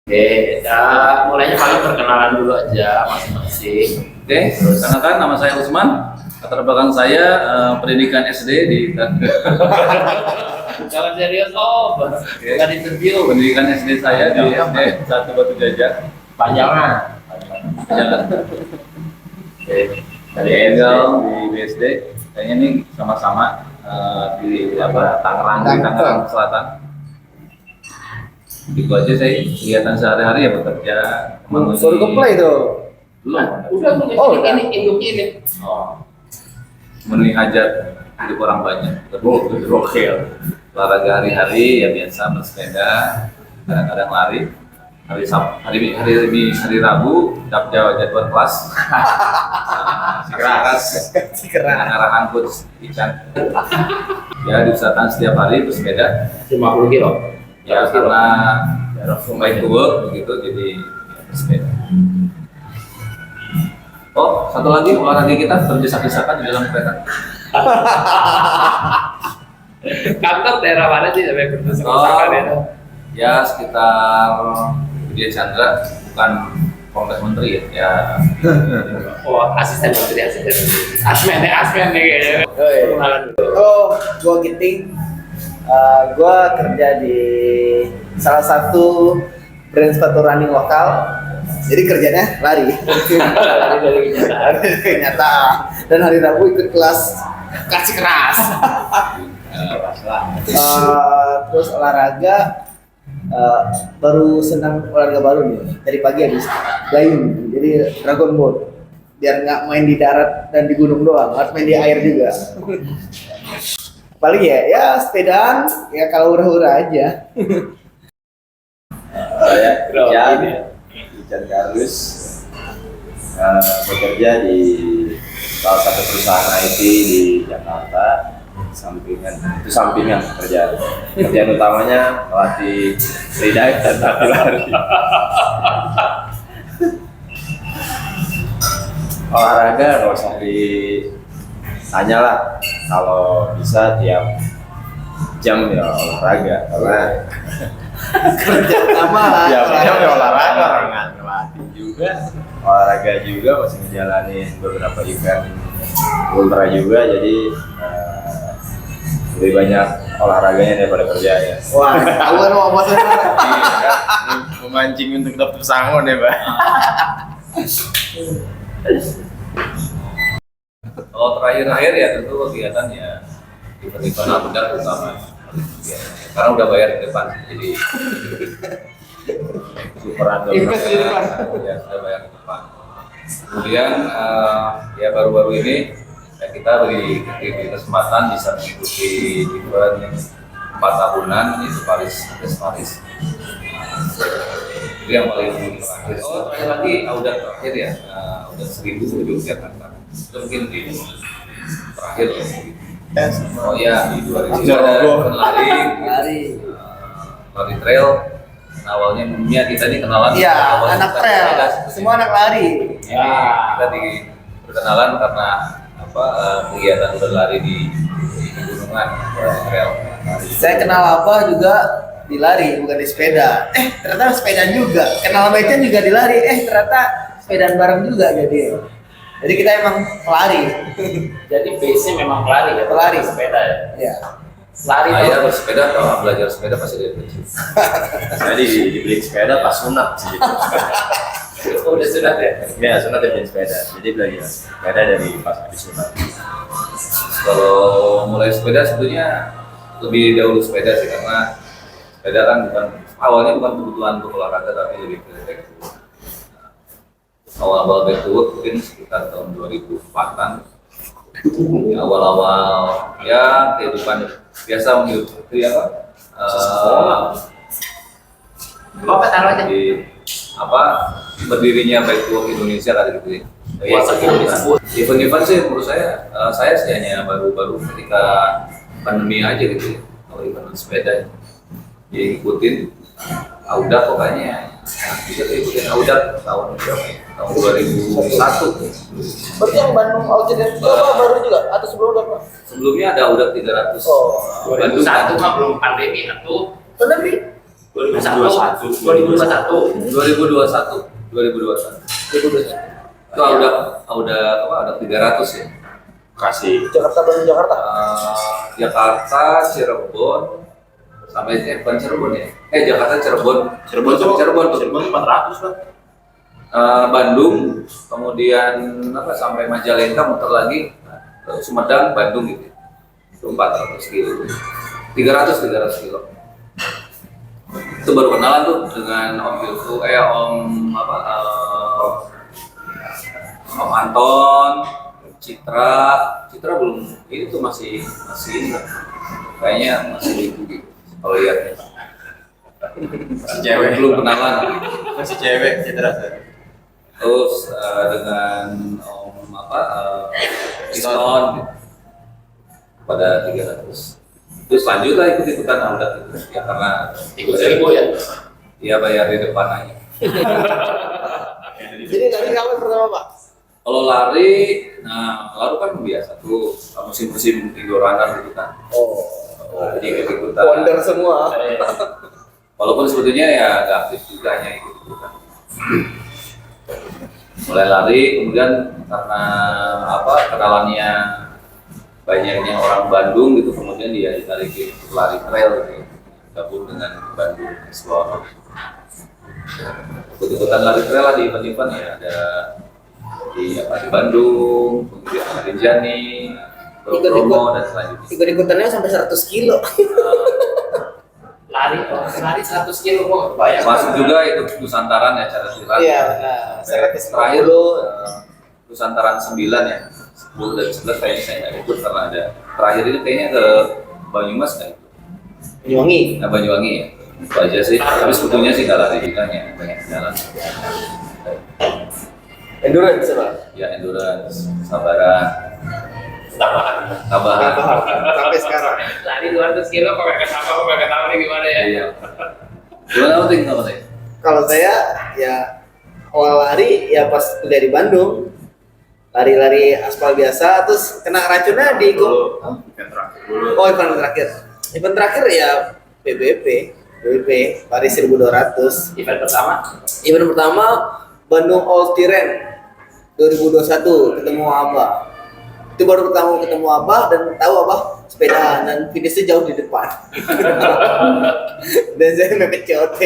Oke, ya mulainya paling perkenalan dulu aja masing-masing. Oke, perkenalkan nama saya Usman. Latar belakang saya pendidikan SD di Jangan serius bukan interview. pendidikan SD saya di SD 1 Batu Jajar. Panjangan. Jalan. Oke, dari tinggal di BSD. Kayaknya ini sama-sama di Tangerang Selatan. Gitu aja saya kegiatan sehari-hari ya bekerja. Suruh ke play tuh. Belum. Udah ini induknya ini. Oh. Memenuhi hajat hidup orang banyak. Gokil. Olahraga hari-hari ya biasa bersepeda, kadang-kadang lari. Hari Rabu dapat jadwal kelas. Dengan arahan coach Ican. Ya diusahakan setiap hari bersepeda 50 kilo. ya karena baik to work begitu jadi ya, bersepeda. Oh, satu lagi olahraga kita berdesak-desakan di dalam kereta. Kantor daerah mana sih sampai berdesak-desakan itu? Ya sekitar Widya Chandra, bukan Kompleks Menteri ya. Oh, asisten menteri. Asmen nih kayaknya. Perkenalan dulu. Oh, gua Giting. Gua kerja di salah satu brand sepatu running lokal. Jadi kerjanya lari. Lari dari kenyataan. Lari dari kenyataan. Dan hari Rabu ikut kelas kasih keras. Terus olahraga baru senang olahraga baru nih. Dari pagi habis dayung. Jadi Dragon Boat. Biar nggak main di darat dan di gunung doang, harus main di air juga. Paling ya sepedaan ya kalau hura-hura aja. Saya Ican Karus, bekerja di salah satu perusahaan IT di Jakarta. Sampingan kerjaan utamanya melatih freedive dan lari. Olahraga nggak usah ditanya lah, kalau bisa tiap jam ya olahraga karena Kerja utama lah. tiap jam ya olahraga, orang ngelatih juga, olahraga juga, masih ngejalanin beberapa event ultra juga, jadi lebih banyak olahraganya daripada kerjanya. Wah, tahuan mau bosnya. Memancing untuk dapet pesangon ya, Pak. Kalau terakhir ya tentu kegiatan ya event outdoor terutama. Karena udah bayar di depan, jadi Superan ya sudah bayar di depan. Kemudian ya baru-baru ini ya, kita beri kesempatan bisa mengikuti event 4 tahunan yaitu Paris. Itu yang paling terakhir. Oh terakhir lagi Audat terakhir ya, Audat 1000 di Yogyakarta. Itu mungkin di terakhir ya. Oh ya di 2000 ada lari trail. Awalnya kita ini kenalan. Iya, awalnya anak kita trail. sepeda. Semua anak lari. Ya, kita berkenalan karena kegiatan berlari di gunungan trail. Saya kenal apa juga di lari, bukan di sepeda. Ternyata sepedaan juga. Kenal Mecan juga di lari. Ternyata sepedaan bareng juga jadi. Jadi kita emang pelari. Jadi base-nya memang pelari ya, Pelari. sepeda ya. Iya. Lari Saya bersepeda atau belajar sepeda pasti dari kecil. Saya dibeli sepeda pas sunat sih. Oh, udah sunat ya. Ya, sunat dibeli sepeda. Jadi belajar sepeda dari pas habis sunat. Kalau mulai sepeda sebetulnya lebih dahulu sepeda sih karena sepeda kan awalnya bukan kebutuhan untuk olahraga tapi lebih ke back to work. Awal-awal back to work mungkin sekitar tahun 2004-an. Ya, awal-awal ya kehidupan biasa menghidupi Bapak taruh aja. di berdirinya back to work Indonesia lah gitu ya. Event-event sih menurut saya sih hanya baru-baru ketika pandemi aja gitu ya. Kalau event sepeda ya ikutin Audat pokoknya bisa ikutin Audat tahun berapa ya? Tahun 2001. Berarti yang Bandung Audat itu baru juga atau sebelumnya Pak? Sebelumnya ada Audat 300. Oh, Bandung 2001 mah belum pandemi atau Pandemi? 2001 Itu udah 300 ya. Kasih Jakarta Bandung Jakarta. Jakarta, Cirebon, sampai bukan Cirebon ya? Jakarta, Cirebon Cirebon 400 Pak. Bandung, kemudian sampai Majalengka, muter lagi, Sumedang, Bandung gitu. Itu 400 kilo. 300 kilo. Itu baru kenalan tuh dengan Om Bilku, Om Anton, Citra belum, ini tuh masih ini lah. Kayaknya masih gitu kalau lihatnya. Masih cewek. Belum kenalan. Masih cewek Citra. Terus dengan Om Piston pada 300. Terus lanjutlah ikut-ikutan Audak itu ya, karena Ikut 1000 ya. Iya, bayar di depan aja. Jadi tadi kapan pertama Pak? Kalau lari kan biasa tuh musim-musim tiduran gitu kan. Jadi ikut-ikutan. Wonder semua. Walaupun sebetulnya ya nggak aktif juga, hanya ikut-ikutan. Mulai lari, kemudian karena kenalannya banyaknya orang Bandung gitu, kemudian dia ditarikin untuk lari trail gitu, gabung dengan Bandung Explorer. Ikut-ikutan lari trail lah di event-event ya, ada di Bandung, kemudian ada di Jani, Bromo dan selanjutnya. Ikut-ikutannya sampai 100 kilo. Lari 100 kilo kok banyak. Masuk juga itu Nusantaran ya, cara silat. Iya, Terakhir Nusantaran 9 ya, 10 dan 11 kayaknya saya nggak ikut karena ada. Terakhir itu kayaknya ke Banyumas nggak ikut. Banyuwangi. Banyuwangi ya, itu aja sih. Tapi sebetulnya sih nggak lari juga ya, banyak jalan. Endurance Pak. Ya endurance, sabaran, tabahan. Sampai sekarang. Lari 200 kilo kok gak tahu nih gimana ya. Iya. Gimana penting sama saya? Kalau saya ya awal lari ya pas kuliah di Bandung. Lari-lari aspal biasa terus kena racunnya di Event terakhir dulu. event terakhir. Event terakhir ya PBP lari 1200. Event pertama Event pertama Bandung All Terrain 2021 ketemu Abah. Itu baru pertama ketemu Abah dan tahu Abah sepeda dan finishnya jauh di depan. Dan saya mepet COT.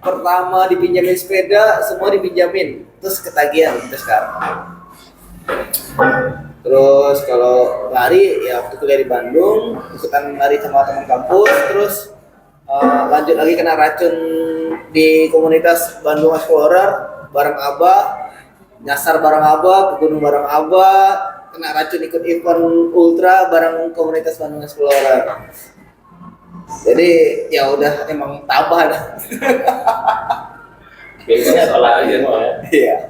Pertama dipinjamin sepeda, semua dipinjamin. Terus ketagihan sampai sekarang. Terus kalau lari ya waktu kuliah di Bandung, ikutan lari sama teman kampus, terus lanjut lagi kena racun di komunitas Bandung Explorer bareng Abah, nyasar bareng Abah, ke gunung bareng Abah, kena racun ikut event ultra bareng komunitas Bandung Explorer. Jadi ya udah emang tabah dah. biasanya sekolah aja ya. Iya.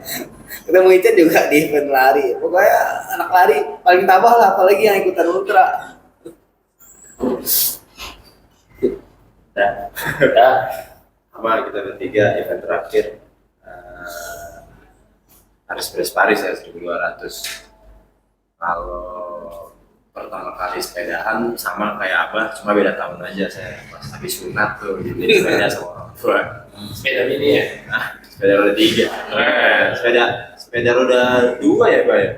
Kita mau Ican juga di event lari. Pokoknya anak lari paling tabah lah, apalagi yang ikutan ultra. Nah, Sama kita bertiga event terakhir Paris ya 1200. Kalau pertama kali sepedaan sama kayak Abah, cuma beda tahun aja. Saya pas habis sunat tuh dibeli sepeda sama orang tua. sepeda mini ya. Sepeda roda 3. Sepeda roda 2 ya Pak ya?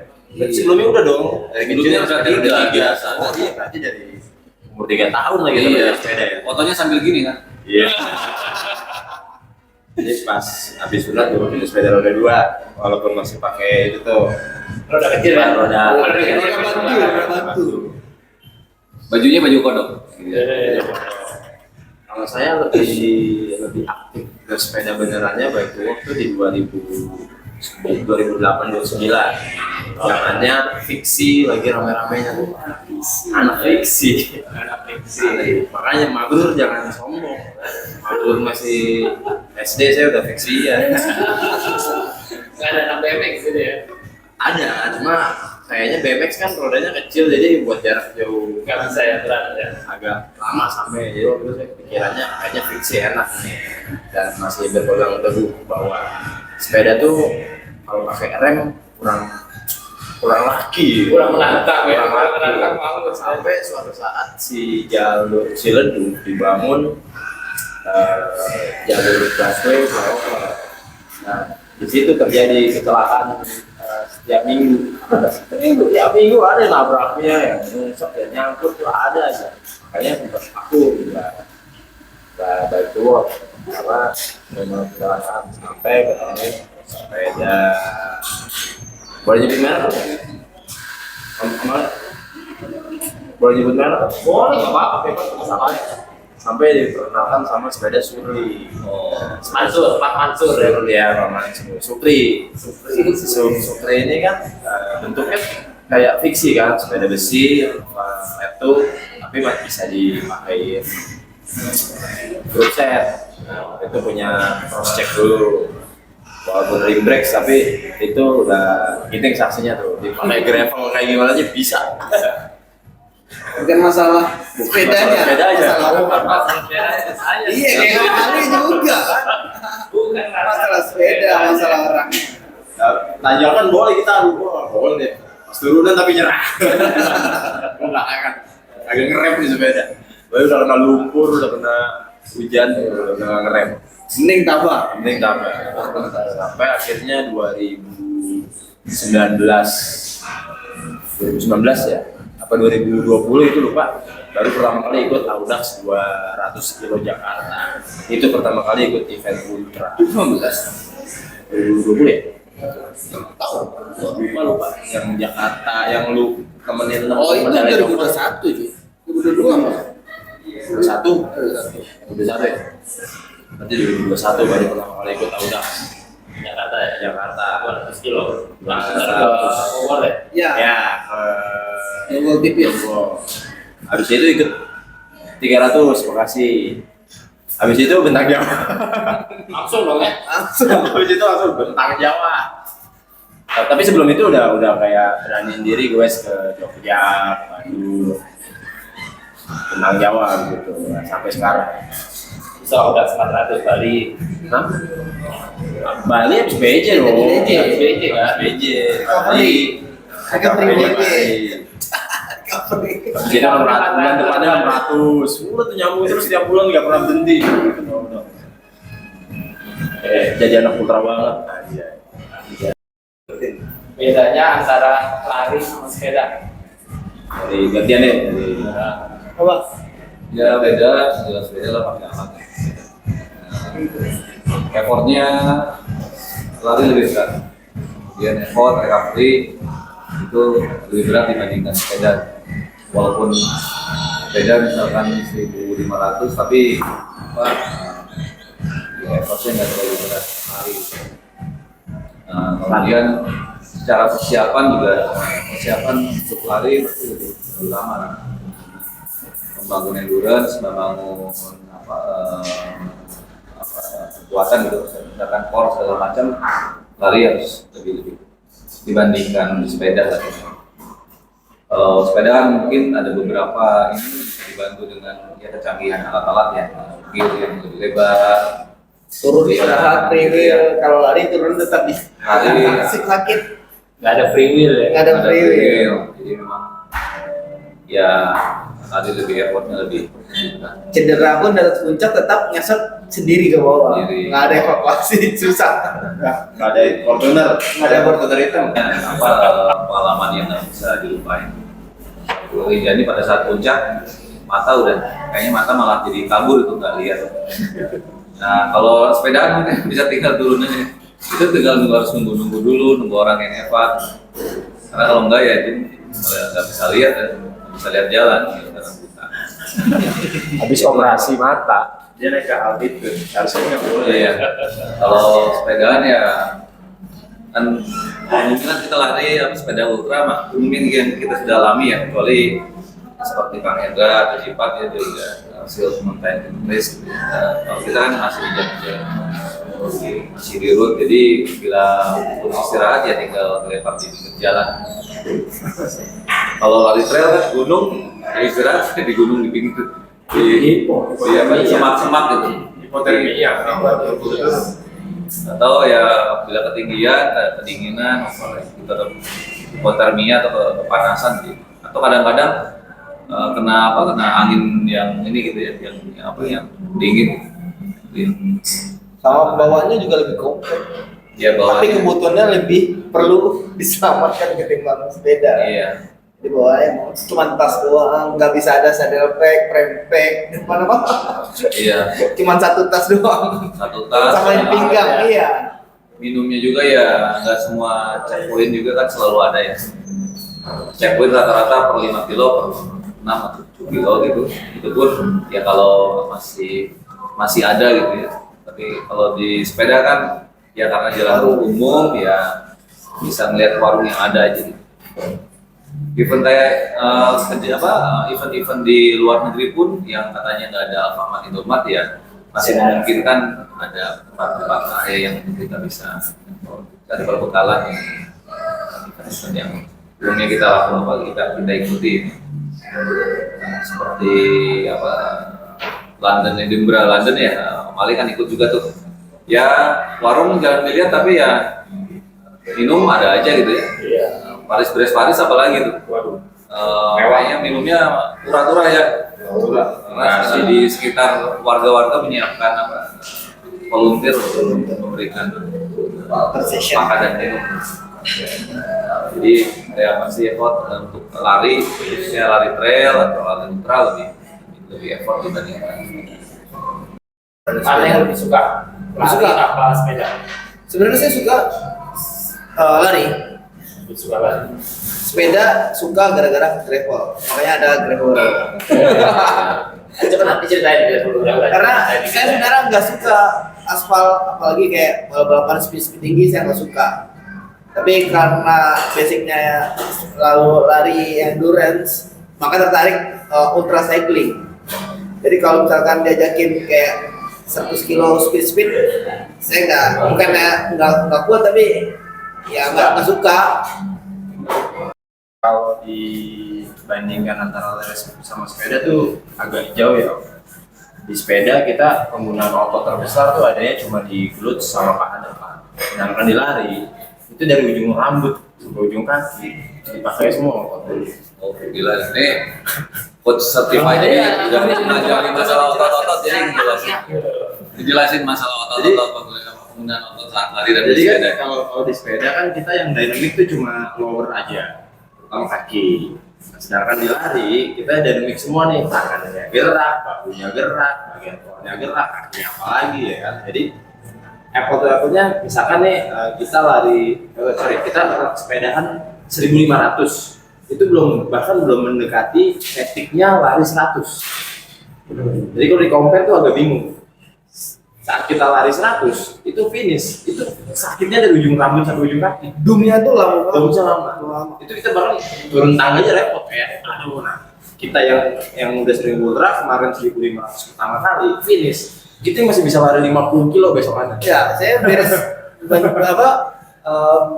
Sebelumnya udah dong. Sebelumnya udah tiga biasa. Oh iya, berarti dari umur 3 tahun lagi Iya, sepeda ya. fotonya sambil gini kan? Iya. Jadi pas habis sunat gue pilih sepeda roda 2, walaupun masih pakai itu tuh Roda kecil ya. roda bantu. Bajunya baju kodok. Kalau saya lebih aktif ke sepeda benerannya baik waktu di 2008-2009. Zamannya fiksi lagi rame-ramenya tuh. Anak fiksi. Makanya Mabrur jangan sombong. Mabrur masih SD, saya udah fiksi ya. Nggak ada anak BMX gitu ya. Ada, cuma kayaknya BMX kan rodanya kecil jadi buat jarak jauh Nggak bisa ya berat ya. agak lama sampai. Jadi waktu itu saya pikirannya kayaknya fiksi enak nih, dan masih berpegang teguh bahwa sepeda tuh kalau pakai rem kurang lagi. Kurang menantang ya. Kurang Kurang menantang lagi. mau. Sampai suatu saat si jalur Ciledug dibangun jalur busway flyover. Nah, di situ terjadi kecelakaan setiap minggu. Tiap minggu ada nabraknya yang nyungsep dan nyangkut tuh ada aja. Makanya tempat aku juga baik to work karena memang kecelakaan sampai ketemu sepeda. Boleh nyebut merek? Boleh nyebut merek? Boleh, nggak apa-apa, masalahnya. Sampai diperkenalkan sama sepeda Supri. Mansur, Pak Mansur ya. Ya, Pak Mansur. Supri ini kan bentuknya kayak fiksi kan, sepeda besi, itu, tapi masih bisa dipakai group set. Itu punya cross check dulu. Walaupun rim brakes, tapi itu udah giting saksinya tuh. Dipakai gravel kayak gimana aja bisa. Bukan masalah sepedanya, Sepedanya. masalah Saya. iya kayak kali juga Bukan masalah sepeda, masalah orangnya. Tanjakan boleh kita adu boleh. Pas turunan tapi nyerah. Enggak akan. Agak ngerem nih sepeda. Baru udah kena lumpur, udah kena hujan, udah ngerem. Mending tabah. Mending tambah. Sampai akhirnya 2019 ya. Apa 2020 itu lupa. Baru pertama kali ikut Audax 200 kilo Jakarta. Itu pertama kali ikut event ultra. 2020 ya? Lupa yang Jakarta yang lu temenin Oh itu temen 2021 cuy. 2022 malah. 2021 ya? Nanti 2021 baru pertama kali ikut Audax Jakarta ya. Jakarta 200 kilo. Langsung Nah, ke Bogor ya. Ya. ya Google TV ya. habis itu ikut 300 Bekasi, habis itu Bentang Jawa. Langsung dong ya. Habis itu langsung Bentang Jawa. Tapi sebelum itu udah kayak beraniin diri gue ke Jogja, Bandung, Bentang Jawa gitu. Nah, sampai sekarang. Bisa udah 400 Bali. Hah? Bali habis BJ loh. Habis BJ kan? BJ. Bali. Agak Bali. BJ. Jadi bulan depannya 600. Udah tuh nyambung terus tiap bulan nggak pernah berhenti. Jadi anak ultra banget. Bedanya antara lari sama sepeda. Dari gantian deh. Apa? Ya beda, jelas beda lah pakai alat. Effortnya lari lebih berat. Kemudian effort recovery itu lebih berat dibandingkan sepeda. Walaupun sepeda misalkan 1.500 tapi apa ya, effortnya nggak terlalu berat lari. Kemudian secara persiapan juga persiapan untuk lari itu lebih lama. Membangun endurance, membangun kekuatan gitu, misalkan core segala macam, lari harus lebih dibandingkan di sepeda. Kalau sepeda kan mungkin ada beberapa ini bisa dibantu dengan ya kecanggihan alat-alat ya, gear yang lebih lebar, Turun istirahat, free wheel. Kalau lari turun tetap di Lari, ya. sakit. Nggak ada free will ya. Nggak ada free will. Jadi memang ya lari lebih effortnya lebih. Cedera pun dari puncak tetap nyasar sendiri ke bawah. Sendiri. Nggak ada evakuasi, susah. Nggak ada Fortuner, Nggak ada Fortuner hitam. Apa pengalaman yang nggak bisa dilupain. Jadi pada saat puncak mata udah kayaknya mata malah jadi kabur itu nggak lihat. Nah kalau sepedaan bisa tinggal turun aja. Itu tinggal harus nunggu dulu, nunggu orang yang evat. Karena kalau enggak ya itu nggak bisa lihat ya, nggak bisa lihat jalan gitu dalam hutan. Habis operasi mata. Dia naik ke altitude, harusnya nggak boleh ya. Kalau sepedaan ya kan kemungkinan kita lari sepeda ultra mah mungkin yang kita sudah alami ya, kecuali seperti Bang Hendra atau Cipat ya dia juga hasil mountain race gitu. Kalau kita kan masih masih di road, jadi bila untuk istirahat ya tinggal lewat di pinggir jalan. Kalau lari trail kan gunung, ya istirahat di gunung di pinggir di semak-semak gitu. Hipotermia. Atau ya bila ketinggian, kedinginan, kita tetap hipotermia atau kepanasan gitu. Atau kadang-kadang kena angin yang ini gitu ya, yang dingin. Sama bawaannya juga lebih kompak. Ya Tapi kebutuhannya lebih perlu diselamatkan ketimbang sepeda. Iya. Di bawahnya mau cuma tas doang, nggak bisa ada saddle pack, frame pack, mana-mana. Iya. Cuma satu tas doang. Satu tas. Sama yang pinggang, iya. Minumnya juga ya nggak semua checkpoint juga kan selalu ada ya. Checkpoint rata-rata per 5 kilo, per 6 atau 7 kilo gitu. Itu pun ya kalau masih ada gitu ya. Tapi kalau di sepeda kan ya karena jalan umum ya bisa melihat warung yang ada aja gitu. Event kayak event-event di luar negeri pun yang katanya nggak ada Alfamart Indomaret ya masih memungkinkan ada tempat-tempat area yang kita bisa cari perbekalan yang sebelumnya kita lakukan kita ikuti seperti London ya Mali kan ikut juga tuh ya warung jangan dilihat tapi ya minum ada aja gitu ya. Iya. Paris apalagi tuh. Waduh. Kayaknya minumnya murah-murah ya. Karena di sekitar warga-warga menyiapkan volunteer untuk memberikan makan dan minum. Jadi saya masih effort untuk lari, khususnya lari trail atau lari ultra lebih effort dibandingkan. Mana yang lebih suka? Suka. Lari apa sepeda? Sebenarnya saya suka lari. Lebih suka lari. Sepeda suka gara-gara gravel, makanya ada gravel. Coba nanti ceritain dulu. Karena saya sebenarnya nggak suka aspal, apalagi kayak balapan speed tinggi saya nggak suka. Tapi karena basicnya lalu lari endurance, maka tertarik ultra cycling. Jadi kalau misalkan diajakin kayak 100 kilo speed, saya nggak kuat, tapi ya nggak suka. Kalau dibandingkan antara lari sama sepeda tuh agak jauh ya. Di sepeda kita penggunaan otot terbesar tuh adanya cuma di glutes sama paha depan. Sedangkan di lari itu dari ujung rambut sampai ujung kaki dipakai semua otot. Oh gila ini coach certified jadi udah mengajari masalah otot-otot jadi dijelasin masalah otot-otot penggunaan otot saat lari dan Jadi sepeda. kan kalau di sepeda kan kita yang dynamic tuh cuma lower aja, terutama kaki. Sedangkan di lari kita dynamic semua nih, tangannya gerak, bahunya gerak, bagian tuanya gerak, kakinya apa lagi ya kan. Jadi apple-nya misalkan nih kita kita sepedahan 1.500, itu bahkan belum mendekati etiknya lari 100. Jadi kalau di compare tuh agak bingung. Saat kita lari 100 itu finish, itu sakitnya dari ujung rambut sampai ujung kaki. Dumnya tuh lama banget. lama. Itu kita bahkan turun tangga aja repot ya. Aduh, nah kita yang udah sering ultra kemarin 1.500 pertama kali finish, kita masih bisa lari 50 kilo besokannya. Ya, saya beres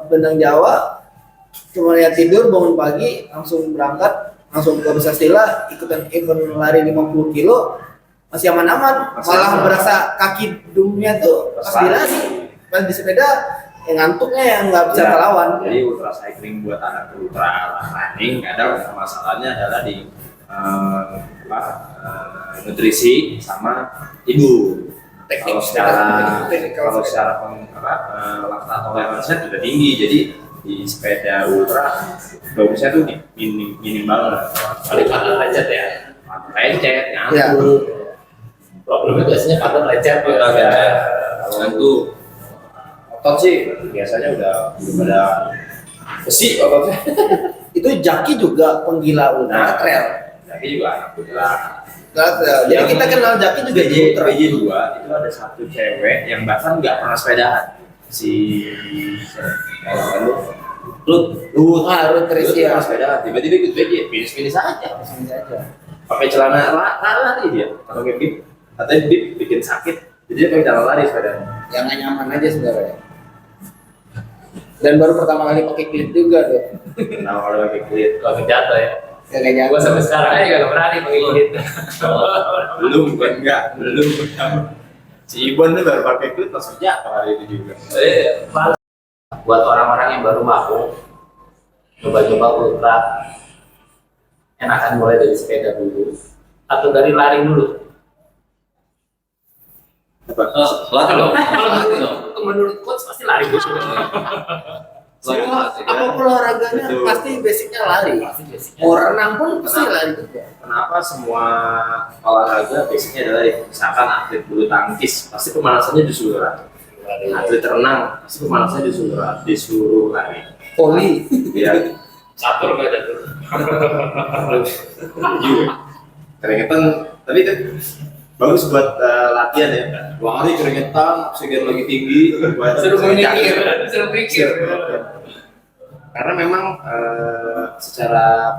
Benang Jawa, cuma lihat tidur, bangun pagi, langsung berangkat, langsung ke Nusa Stila, ikutan event lari 50 kilo, masih aman-aman. Malah berasa kaki dumnya tuh pas dilari, pas di sepeda, yang ngantuknya yang nggak bisa terlawan. Jadi ultra cycling buat anak ultra running kadang masalahnya adalah di nutrisi sama tidur. Teknik. Kalau secara laktat toleransinya tidak tinggi, jadi di sepeda ultra bagusnya tuh minim banget. Paling kadang lecet ya. Lecet, Ya. nyambung. Problemnya biasanya kadang lecet ya. Tentu Otot sih biasanya udah belum ada besi ototnya. Itu Jaki juga penggila ultra trail. Tapi juga anak ultra. Jadi kita kenal Jaki juga di ultra. PJ2 itu ada satu cewek yang bahkan nggak pernah sepedahan. Ruth Tricia. pernah sepedahan, tiba-tiba ikut PJ, finish aja. Pakai celana lari dia, pakai bib, katanya bib bikin sakit, jadi dia pakai celana lari sepedahan. Yang nggak nyaman aja sebenarnya. Dan baru pertama kali pakai klip juga tuh. Nah kalau pakai klit, Kalau jatuh ya. Kayaknya Gua sampai sekarang aja gak berani pakai kulit. belum. Si Ibon tuh baru pakai klit langsung jatuh hari itu juga. Buat orang-orang yang baru mampu, coba-coba ultra, enakan mulai dari sepeda dulu atau dari lari dulu? Latih dong. Kalau menurut coach pasti lari dulu. Semua apapun olahraganya pasti basicnya lari. Mau renang pun pasti lari juga. Kenapa semua olahraga basicnya adalah misalkan atlet bulu tangkis pasti pemanasannya disuruh lari. Atlet renang pasti pemanasannya disuruh lari. Poli. Iya. Catur nggak catur? Keringetan, tapi itu bagus buat latihan ya. Lari keringetan, oksigen lagi tinggi, buat Suruh mikir. Karena memang secara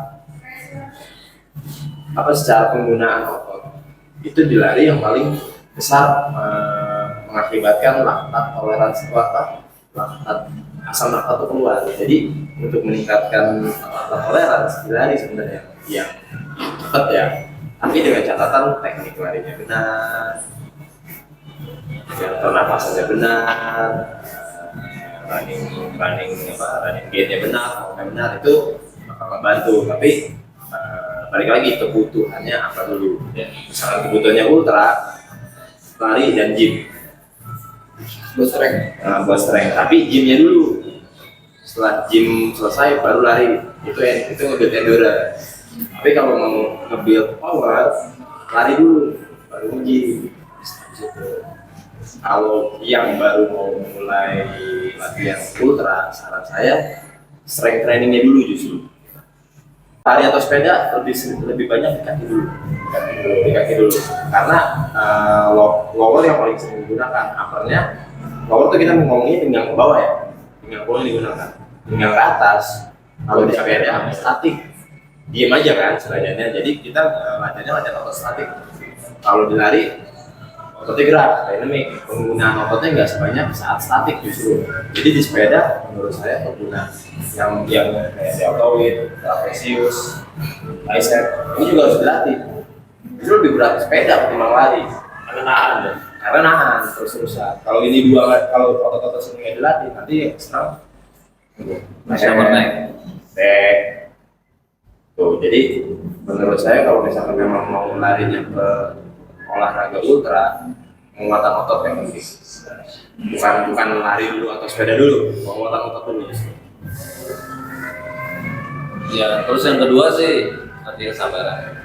penggunaan otot itu di lari yang paling besar mengakibatkan toleransi laktat asam laktat itu keluar. Jadi untuk meningkatkan toleransi di lari sebenarnya yang cepat ya, tapi dengan catatan teknik larinya benar, pernapasannya benar, running gait-nya benar, itu bakal membantu. Tapi balik lagi kebutuhannya apa dulu ya. Misalkan kebutuhannya ultra, lari dan gym buat strength, tapi gymnya dulu. Setelah gym selesai baru lari, itu nge-build endurance. Tapi kalau mau nge-build power, lari dulu baru gym. Kalau yang baru mau mulai latihan ultra, saran saya strength trainingnya dulu justru. Lari atau sepeda lebih banyak di kaki dulu. Karena lower yang paling sering digunakan. Uppernya, lower itu kita ngomongnya pinggang ke bawah ya, pinggang ke bawah yang digunakan. Pinggang ke atas, kalau di sepeda statik, diem aja kan sebenarnya. Jadi kita latihan otot statik. Kalau di lari ototnya gerak, dynamic, penggunaan ototnya nggak sebanyak saat statik justru. Jadi di sepeda menurut saya pengguna yang kayak deltoid, trapezius, bicep ini juga harus dilatih. Justru lebih berat sepeda ketimbang lari karena nahan terus-terusan. Kalau ini kalau otot-otot sering nggak dilatih nanti serang Masih naik. Tuh, jadi menurut saya kalau misalkan memang mau larinya ke olahraga ultra, penguatan otot yang penting. Bukan lari dulu atau sepeda dulu, penguatan otot dulu. Ya, terus yang kedua sih latihan sabaran.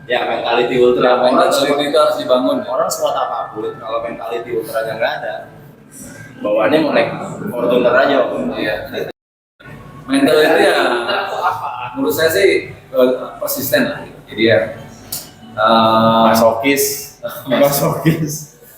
Ya, mentality ultra. Mentality itu harus dibangun. Orang sekuat apapun, kalau mentality ultranya nggak ada, bawaannya mau naik Fortuner aja. Iya. Mental itu ya, menurut saya sih persisten lah. Jadi ya Masokis.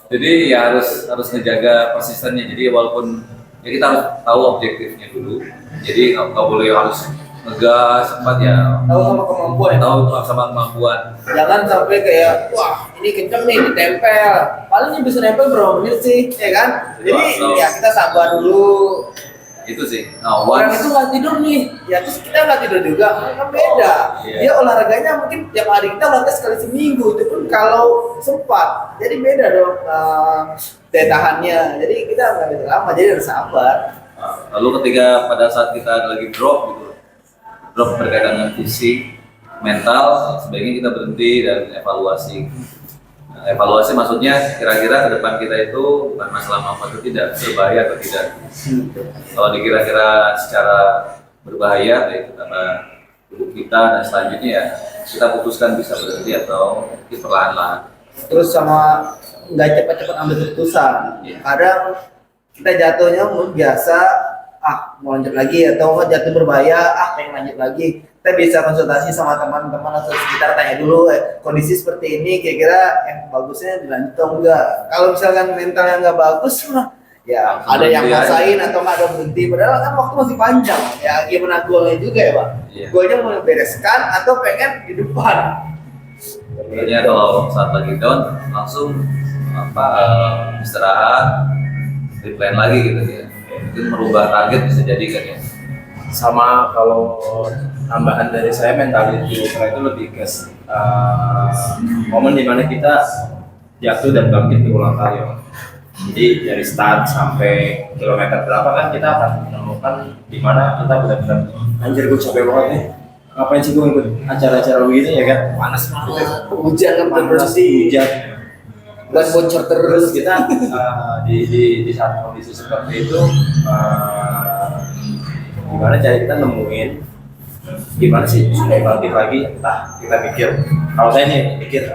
Jadi ya harus ngejaga persistennya. Jadi walaupun ya kita harus tahu objektifnya dulu. Jadi nggak boleh harus ngegas cepat ya. Tahu sama kemampuan. Tahu sama kemampuan. Jangan sampai kayak wah ini kenceng nih ditempel. Paling yang bisa nempel berapa menit sih, ya kan? Jadi ya kita sabar dulu. Itu sih. Nah, Orang itu nggak tidur nih, ya terus kita nggak tidur juga, kan beda. Iya. Dia olahraganya mungkin tiap hari, kita olahraga sekali seminggu, itu pun kalau sempat. Jadi beda dong daya tahannya. Jadi kita nggak bisa lama, jadi harus sabar. Lalu ketika pada saat kita lagi drop berkaitan dengan fisik, mental, sebaiknya kita berhenti dan evaluasi. Nah, evaluasi maksudnya kira-kira ke depan kita itu bukan masalah mampu atau tidak, berbahaya atau tidak. Kalau dikira-kira secara berbahaya, baik karena tubuh kita dan selanjutnya ya kita putuskan bisa berhenti atau perlahan-lahan. Terus sama nggak cepat-cepat ambil keputusan. Iya. Kadang kita jatuhnya biasa, mau lanjut lagi atau nggak jatuh berbahaya, pengen lanjut lagi. Kita bisa konsultasi sama teman-teman atau sekitar, tanya dulu kondisi seperti ini kira-kira yang bagusnya dilanjut atau enggak. Kalau misalkan mentalnya nggak bagus mah ya ada yang maksain atau nggak ada berhenti, padahal kan waktu masih panjang ya, gimana golnya juga ya Pak. Iya. Golnya mau bereskan atau pengen di depan. Sebenarnya kalau saat lagi down langsung istirahat, replan lagi gitu ya. Mungkin merubah target bisa jadi kan ya. Sama kalau tambahan dari saya, mentality ultra itu lebih ke momen dimana kita jatuh dan bangkit berulang kali. Jadi dari start sampai kilometer berapa kan kita akan menemukan di mana kita benar-benar anjir gue capek banget nih. Ngapain sih gue ikut acara-acara begini ya kan? Panas banget. Hujan kan Panas, terus hujan. dan bocor Terus terus. kita di saat kondisi seperti itu gimana cara kita nemuin gimana sih supaya bangkit lagi, entah kita pikir, kalau saya nih pikir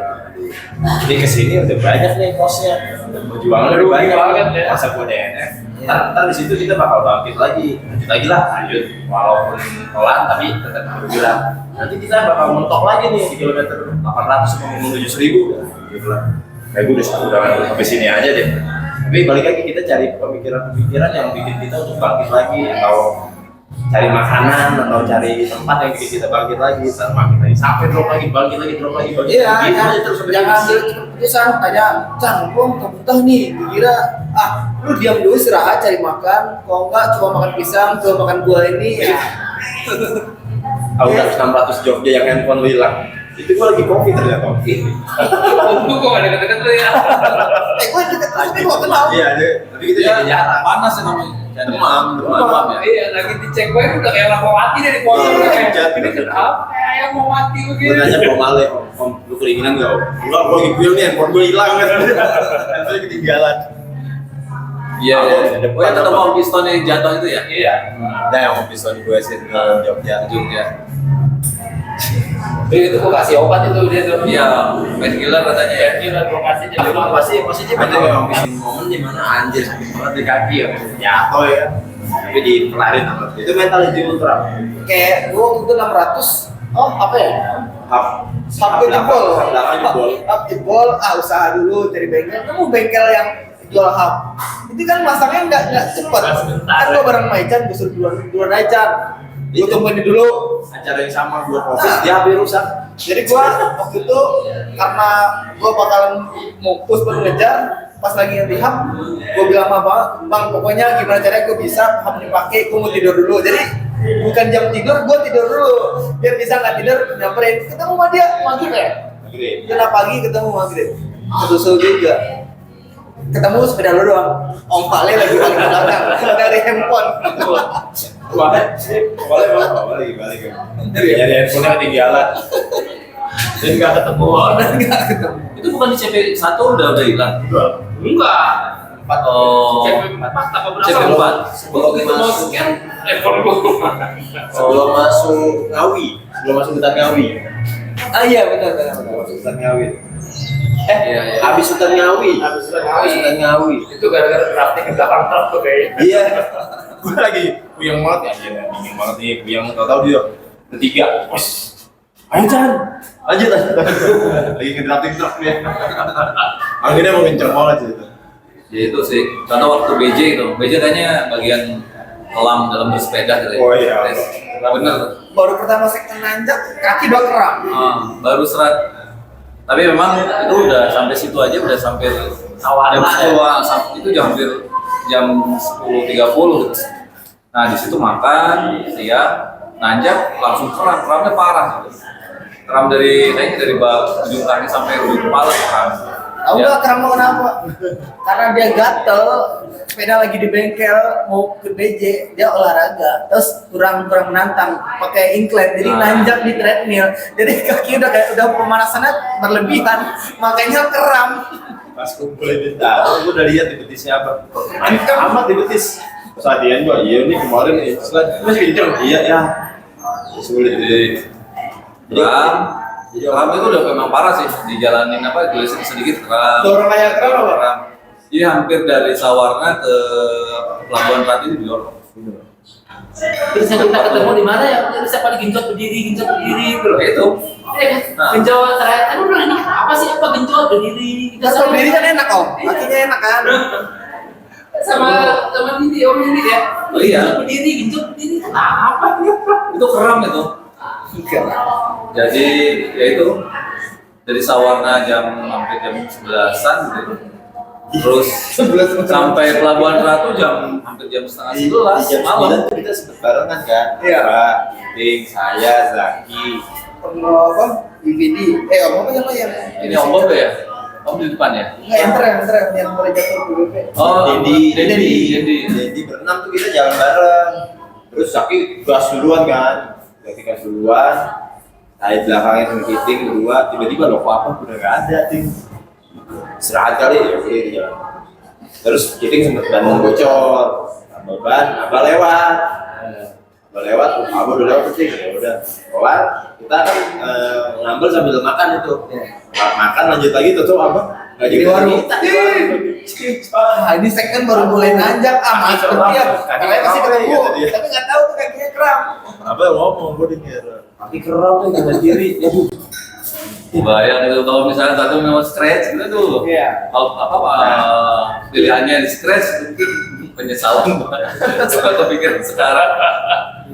ini kesini udah banyak nih kosnya, perjuangan udah banyak banget ya. masa gue DNF, ntar di situ kita bakal bangkit lagi, lanjut lagi lah, lanjut walaupun pelan tapi tetap bergerak. Nanti kita bakal mentok lagi nih di kilometer 800 menuju 1000 gitu lah. Kayak gue udah sampai sini aja deh. Tapi balik lagi kita cari pemikiran-pemikiran yang bikin kita untuk bangkit lagi, atau cari makanan atau cari tempat yang bikin kita bangkit lagi, ntar makin lagi sampai drop lagi, bangkit lagi, drop lagi, bangkit Iya, lagi. Gitu kan, aja terus sampai jangan habis. ambil keputusan kayak Cang, gua muntah nih, dikira lu diam dulu istirahat cari makan, kalau enggak cuma makan pisang, cuma makan buah ini ya. Aku udah 600 Jogja yang handphone lu hilang. Itu gua lagi covid ternyata. Untung kok gak deket-deket tuh ya. Gue deket tapi gua kenal. Iya, tapi kita Ya, jadi jarang. panas ya namanya. Demam ya. Iya, lagi dicek gue udah kayak orang mau mati dari foto. Iya, Kayak jatuh. ini kenapa? Kayak ayam mau mati Gue begini. nanya ke Om Ale, Om, lu keringinan nggak Om? Enggak, gue lagi puyeng nih, handphone gue hilang kan. Handphone ketinggalan. Iya, iya. Oh, yang ketemu Om Piston yang jatuh itu ya? Iya. Nah, yang Om Piston gue sih ke Jogja. Jogja. Itu gue kasih obat itu dia tuh. Iya, painkiller katanya ya. Gila gue kasih jadi Tapi pasti dia ada yang bikin momen di mana anjir sakit banget di kaki ya, jatuh ya. Tapi dipelarin sama dia. Itu mentality ultra. Kayak gua waktu itu 600. Oh, apa ya? Hap Jebol. belakang jebol. Hap jebol, usaha dulu dari bengkel. Kamu bengkel yang jual hap. Itu kan masangnya nggak cepat. Nggak sebentar, Kan gua ya. bareng Maican, disuruh duluan Maican. Gua tungguin dulu. Acara yang sama buat covid dia hampir rusak. Jadi gua waktu itu karena gua bakalan mau push buat ngejar, pas lagi yang hap, gua bilang sama bang pokoknya gimana caranya gua bisa hap dipakai, gua mau tidur dulu. Jadi bukan jam tidur, gua tidur dulu biar bisa nggak tidur nyamperin. Ketemu sama dia maghrib ya, Gede. kena pagi ketemu maghrib, kesusul juga. Ketemu sepeda lu doang, Om Pale lagi paling belakang dari handphone. Balik. Jadi handphone-nya ketinggalan. Dan nggak ketemu. Nggak ketemu. Itu bukan di CP1 udah hilang. Enggak. Oh. CP4 apa berapa? CP4. Begitu mau scan, handphone gue. Sebelum masuk Ngawi, sebelum masuk hutan Ngawi. Ah iya benar. Sebelum masuk hutan Ngawi. Iya, iya. Habis hutan Ngawi. Habis hutan Habis Ngawi. hutan Ngawi. Itu gara-gara drafting ke belakang truk tuh kayaknya. Iya. Gue lagi puyeng banget ya, dingin banget nih, puyeng. Tahu dia ketiga. Wes. Ayo Chan. Lanjut. Lagi ngedrafting truk dia. Anginnya mau kenceng banget gitu. Ya itu sih. Karena waktu BJ itu, BJ kayaknya bagian kelam dalam bersepeda gitu. Oh iya. Bener. Baru pertama sektor nanjak, kaki udah kram. Baru serat. Tapi memang itu udah sampai situ aja, udah sampai Awan jam lah, 10 itu jam hampir jam 10.30 gitu. Nah di situ makan, siang, nanjak langsung keramnya parah gitu. Keram kayaknya dari ujung kaki sampai ujung kepala keram. Tahu Ya. nggak kram kenapa? Karena dia gatel, sepeda lagi di bengkel mau ke DJ, dia olahraga, terus kurang menantang, pakai incline, jadi nanjak di treadmill, jadi kaki udah pemanasannya berlebihan, makanya kram. Pas kumpul di tahu, gue udah lihat di betisnya apa. Mantap amat di betis. Pas latihan gue, iya ini kemarin nih. Masih kenceng. Iya ya. Sulit. Jadi keram itu udah memang parah sih, dijalanin apa tulisin sedikit keram. Dorong kayak kram apa? Jadi hampir dari Sawarna ke Pelabuhan Ratu itu didorong. Terus yang kita ketemu di mana ya? Terus siapa lagi genjot berdiri gitu loh. Itu. Iya kan? Nah. Genjot terakhir kan udah ini apa sih apa genjot berdiri? Kita Kalau berdiri kan enak om, kakinya enak kan. sama Didi om ini ya. Oh iya. Genjot berdiri kenapa? Itu keram itu. Jadi ya itu dari Sawarna hampir jam 11-an gitu. Terus sampai Pelabuhan Ratu hampir jam setengah 11 jam malam. 9 kita sempet barengan kan? Iya. Pak, Ding, saya, Zaki. Apa? DVD. Om apa yang Ini Om Bob ya? Oh di depan ya? Enggak, yang mulai jatuh ke BP. Oh Jadi berenam tuh kita jalan bareng. Terus Zaki gas duluan kan. Zaki gas duluan. Saya belakangnya sama Kiting berdua. Tiba-tiba loh apa udah nggak ada ting. Istirahat kali ya udah di jalan. Terus Kiting sempat ban bocor. Tambah ban, Abah lewat. Abah udah lewat sih. Ya udah. Keluar. Kita kan ngambil sambil makan itu. Makan lanjut lagi tuh Abah. Nggak jadi warung. Ini second baru mulai nanjak mas setiap kakinya masih ketemu tapi nggak tahu tuh kakinya kram. Apa ngomong gue denger. Kaki kram tuh sebelah kiri. Bayang itu kalau misalnya satu memang scratch gitu tuh. Iya. Pilihannya di scratch mungkin penyesalan soal kepikiran sekarang.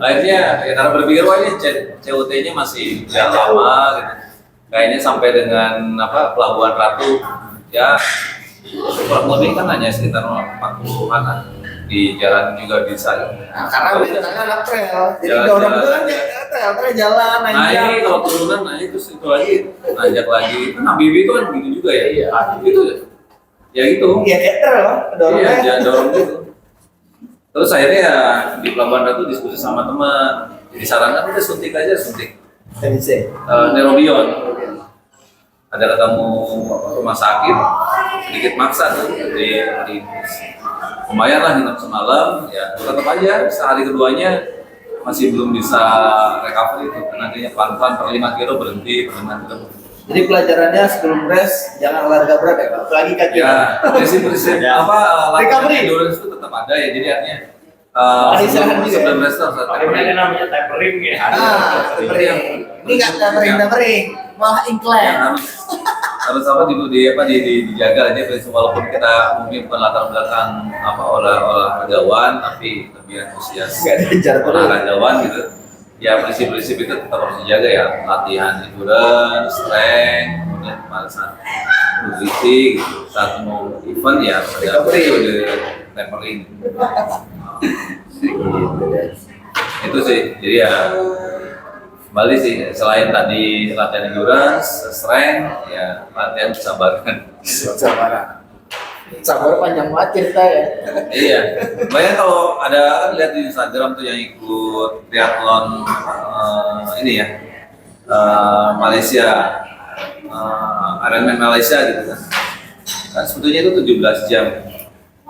Akhirnya ya karena berpikir wah ini COT-nya masih lama gitu. Kayaknya sampai dengan Pelabuhan Ratu ya kurang lebih kan hanya sekitar 40-an di jalan juga bisa. Nah, karena udah tengah anak trail, jadi Jalan- dorong itu jalan. kan trail jalan Nah nanjak. ini kalau turunan terus itu lagi nanjak lagi. Kan Habibie itu kan gitu juga ya. Iya. Itu ya itu. Iya dia trail dorongnya. Iya, dorong gitu. Terus akhirnya ya di Pelabuhan Ratu diskusi sama teman. Disarankan udah suntik aja suntik. TBC. Neurobion. Ada ketemu rumah sakit, sedikit maksa tuh di lumayan lah nginep semalam, ya tetap aja sehari keduanya masih belum bisa recovery itu, nantinya pelan-pelan per 5 kilo berhenti, per 5 kilo. Jadi pelajarannya sebelum race jangan olahraga berat ya Pak, apalagi kaki. Ya, prinsip-prinsip latihan Recovery. endurance itu tetap ada ya, jadi artinya Ada istirahat juga ya? sebelum race tuh harus Makanya namanya tapering ya. Tapering. Ini nggak tapering, malah incline. harus dijaga aja prinsip, walaupun kita mungkin bukan latar belakang olahragawan tapi lebih antusias Nggak diajar terus. olahragawan gitu ya, prinsip-prinsip itu tetap harus dijaga ya, latihan endurance, strength, kemudian pemanasan mobility gitu. Saat mau event ya ada periode tapering itu sih, jadi ya kembali sih, selain tadi latihan endurance, strength, ya latihan kesabaran. Sabar panjang banget cerita ya. Iya, banyak kalau ada kan lihat di Instagram tuh yang ikut triathlon ini ya, Malaysia, Ironman Malaysia gitu kan. Kan sebetulnya itu 17 jam.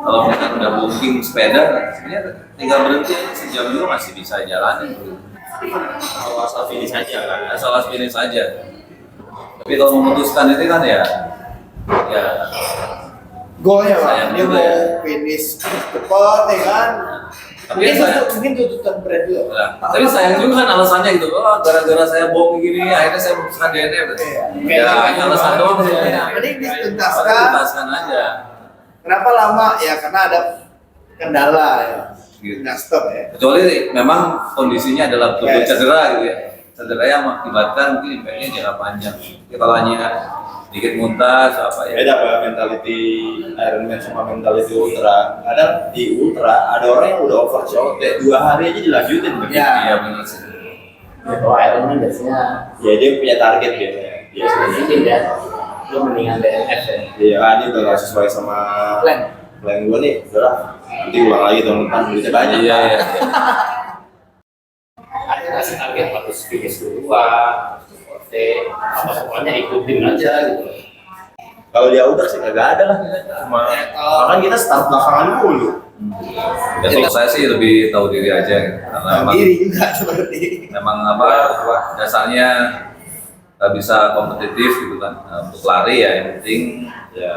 Kalau misalnya udah booking sepeda, sebenarnya tinggal berhenti sejam juga masih bisa jalanin. Kalau asal finish aja kan. Asal finish saja. Tapi kalau memutuskan itu kan ya Goalnya Pak, Sayang dia juga mau ya. finish cepat ya kan. Tapi ya Mungkin tuntutan berat juga. nah, tapi sayang juga kan alasannya gitu. Oh, gara-gara saya bohong gini, akhirnya saya memutuskan DNF. Iya. Ya, hanya alasan doang sih. Mending dituntaskan. Tuntaskan aja. Kenapa lama? Ya karena ada kendala ya. Gitu. Nggak stop ya. Kecuali memang kondisinya adalah betul Yes. cedera gitu ya. Cedera yang mengakibatkan mungkin impactnya jangka panjang. Kita hanya sedikit muntah, apa ya. Beda Pak mentality Ironman sama mentality ultra. Kadang di ultra ada orang yang udah overshot, 2 hari aja dilanjutin begitu. Ya. Iya benar sih. Oh, Ironman biasanya Ya dia punya target biasanya. Biasanya. sedikit ya. Lu mendingan DNF ya. Iya, ini udah gak sesuai sama plan gue nih. Udahlah, nanti ulang lagi tahun depan duitnya banyak. Iya, iya. Ada kasih target harus finish duluan, apa pokoknya ikutin aja gitu. Kalau dia udah sih kagak ada lah. Cuma bahkan kita start belakangan dulu. Ya, kalau saya sih lebih tahu diri aja gitu. Karena memang Diri juga seperti. memang dasarnya nggak bisa kompetitif gitu kan. Untuk lari ya yang penting ya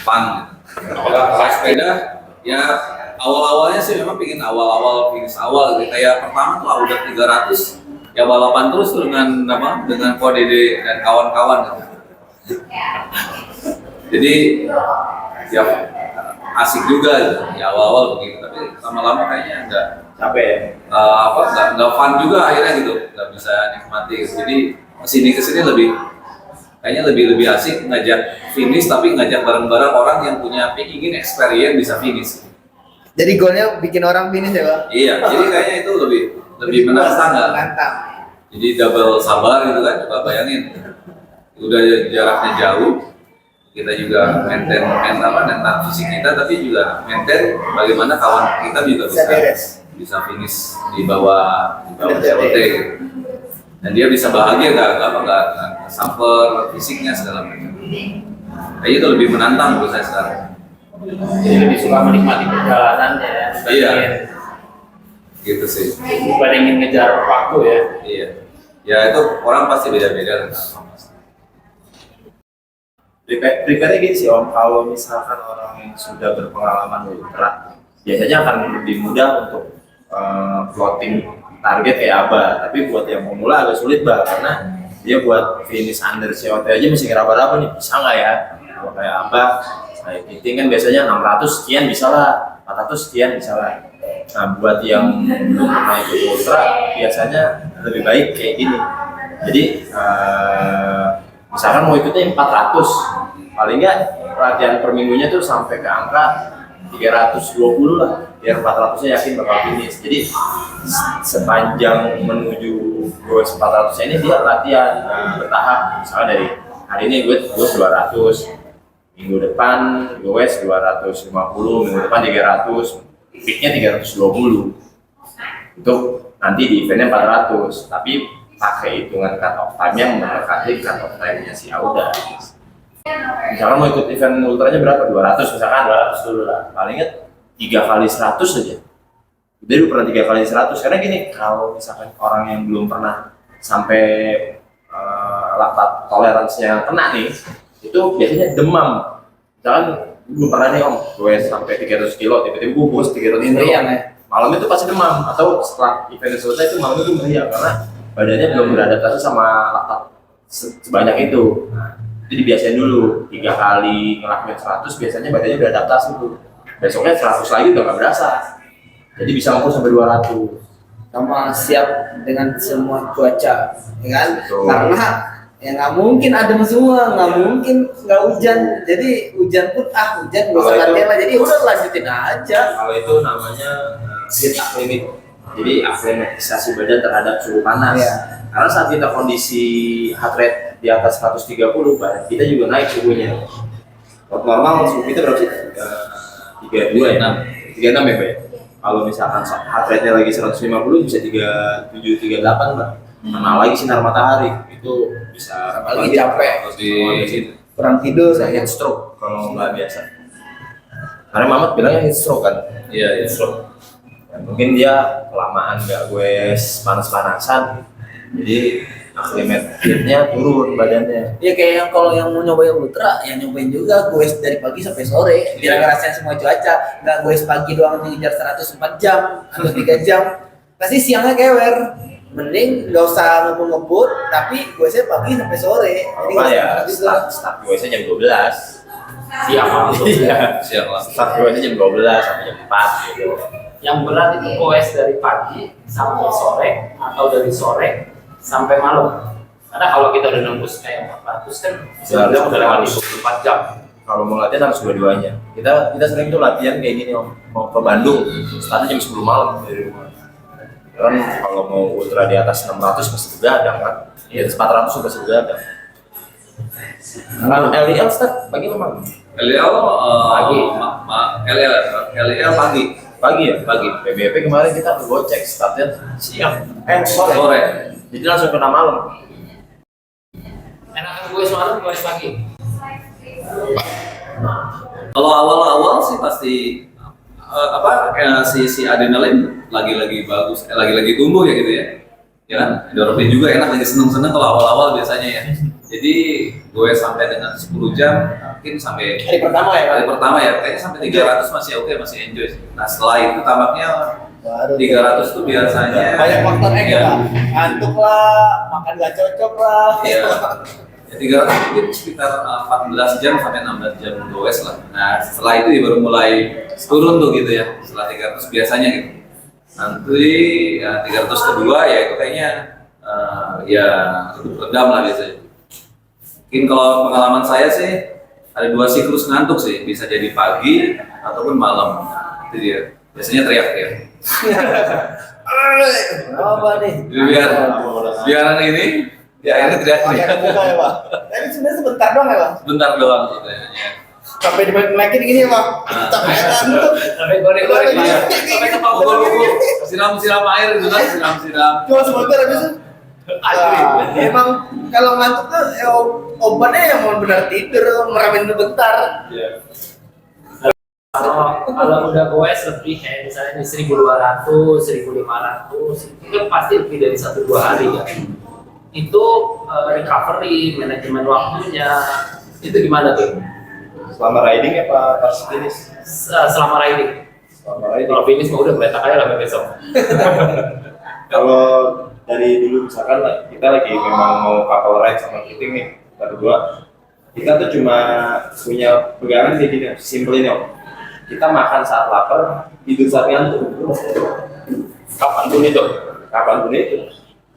fun gitu. Kalau sepeda ya awal-awalnya sih memang pingin awal-awal finish awal gitu. Kayak pertama tuh udah 300 ya balapan terus tuh dengan Kodede dan kawan-kawan gitu. Jadi ya asik juga gitu. Ya awal-awal begitu, tapi lama-lama kayaknya Capek. nggak fun juga akhirnya gitu, nggak bisa nikmati gitu. Jadi kesini kayaknya lebih asik ngajak finish, tapi ngajak bareng-bareng orang yang punya ingin experience bisa finish. Jadi goalnya bikin orang finish ya Pak? Iya, jadi kayaknya itu lebih menantang nggak? Menantang. Jadi double sabar gitu kan, coba bayangin udah jaraknya jauh, kita juga maintain fisik kita, tapi juga maintain bagaimana kawan kita juga bisa finish di bawah COT gitu. Dan dia bisa bahagia nggak samper fisiknya segala macam. Kayaknya itu lebih menantang menurut saya sekarang. Jadi lebih suka menikmati perjalanannya ya. Iya. Gitu sih. Bukan ingin ngejar waktu ya. Iya. Ya itu orang pasti beda-beda. Prepare-nya gini sih Om, kalau misalkan orang yang sudah berpengalaman ultra, biasanya akan lebih mudah untuk plotting target kayak Abah. Tapi buat yang pemula agak sulit Bah, karena dia buat finish under COT aja mesti ngeraba-raba nih, bisa nggak ya? Kalau kayak Abah, kayak Kiting kan biasanya 600 sekian bisa lah, 400 sekian bisa lah. Nah buat yang belum pernah ikut ultra, biasanya lebih baik kayak gini. Jadi misalkan mau ikutnya 400, paling nggak latihan per minggunya tuh sampai ke angka 320 lah, biar 400-nya yakin bakal finish. Jadi sepanjang menuju goes 400 ini dia latihan bertahap. Misalnya dari hari ini gue 200, minggu depan goes 250, minggu depan 300, peaknya 320 untuk nanti di eventnya 400, tapi pakai hitungan cut off time yang mendekati cut off time-nya si Auda. Misalkan mau ikut event ultranya berapa? 200 misalkan, 200 dulu lah. Palingnya 3 kali 100 saja. Jadi lu pernah 3 kali 100. Karena gini, kalau misalkan orang yang belum pernah sampai laktat toleransinya kena nih, itu biasanya demam. Misalkan belum pernah nih Om, gue sampai 300 kilo, tiba-tiba gue bos 300 kilo. Malam itu pasti demam, atau setelah event selesai itu malam itu meriang karena badannya belum beradaptasi sama laktat sebanyak itu. Nah, jadi dibiasain dulu 3 kali ngelakuin 100, biasanya badannya beradaptasi tuh. Besoknya 100 lagi udah nggak berasa. Jadi bisa ngukur sampai 200. Sama siap dengan semua cuaca, ya kan? Betul. Karena ya nggak mungkin adem semua, nggak mungkin nggak hujan. Jadi hujan pun hujan nggak usah latihan lah. Jadi udah lanjutin aja. Kalau itu namanya heat acclimate. Jadi aklimatisasi badan terhadap suhu panas. Iya. Karena saat kita kondisi heart rate di atas 130, badan kita juga naik suhunya. Normal suhu kita berapa sih? 36 ya Pak ya? Kalau misalkan heart rate-nya lagi 150 bisa 37, 38 Pak. Kena lagi sinar matahari, itu bisa Lagi capek, Terus di kurang tidur, bisa heat stroke kalau nggak biasa. Karena Mamat bilangnya heat stroke kan? iya. Ya, mungkin dia kelamaan nggak gue panas-panasan, jadi aklimatnya turun badannya. Ya kayak yang kalau yang mau nyobain ultra, yang nyobain juga gue dari pagi sampai sore, biar ngerasain semua cuaca. Nggak gue pagi doang ngejar 104 jam atau 3 jam, pasti siangnya kewer. Mending nggak usah ngebut-ngebut, tapi gue pagi sampai sore. Jadi Apa ya? juga. Start gue jam 12. Siap langsung. Iya. Siang lah. Start gue jam 12 sampai jam 4 gitu. Yang berat itu goes dari pagi sampai sore atau dari sore sampai malam. Karena kalau kita udah nembus kayak 400 kan Harus udah lewat 24 jam. Kalau mau latihan harus dua-duanya. Kita sering tuh latihan kayak gini Om. Mau ke Bandung, startnya jam 10 malam dari rumah. Kan kalau mau ultra di atas 600 masih begadang kan. Di atas 400 juga masih begadang. Kalau LDL start pagi apa malam? LDL Pagi. LDL pagi. Pagi ya? Pagi. PBP kemarin kita gocek startnya siang. Sore. Jadi langsung kena malam. Enakan goes malam, goes pagi. Kalau awal-awal sih pasti si adrenalin lagi bagus, lagi tumbuh ya gitu ya. Ya kan, endorfin juga enak, lagi seneng-seneng kalau awal-awal biasanya ya. Jadi gue sampai dengan 10 jam, mungkin sampai Hari pertama ya, Pak? Hari pertama ya, kayaknya sampai 300 masih oke, masih enjoy sih. Nah setelah itu tampaknya Baru 300 tuh biasanya banyak faktor X ya, Pak. Ngantuk lah, makan gak cocok lah. Iya. Ya, 300 mungkin sekitar 14 jam sampai 16 jam goes lah. Nah setelah itu ya baru mulai turun tuh gitu ya. Setelah 300 biasanya gitu. Nanti ya 300 kedua ya itu kayaknya ya redam lah biasanya. Mungkin kalau pengalaman saya sih ada 2 siklus ngantuk sih, bisa jadi pagi ataupun malam. Itu dia. Biasanya teriak-teriak. Apa nih? Jadi biar ini Ya akhirnya pakai teriak-teriak. muka ya Pak. Tapi sebenarnya sebentar doang ya Pak. Bentar doang sebenarnya. Sampai naikin gini ya Pak. Sampai ngantuk. Sampai goreng-goreng ya. Sampai kepala-kepala. Siram air gitu kan, siram. Cuma sebentar habis itu. Wah, emang kalau ngantuk tuh obatnya yang mau benar tidur, meramin bentar. Iya. Kalau udah goes lebih kayak misalnya di 1.200, 1.500 itu kan pasti lebih dari 1-2 hari ya. Itu recovery, manajemen waktunya itu gimana tuh? Selama riding apa pas finish? Selama riding. Selama riding. Kalau finish mah udah beretak aja lah besok. Kalau dari dulu misalkan kita lagi memang mau couple ride sama Kiting nih, kita berdua, kita tuh cuma punya pegangan kayak gini, simple ini Om. Kita makan saat lapar, tidur saat ngantuk. Kapanpun itu. Kapanpun itu.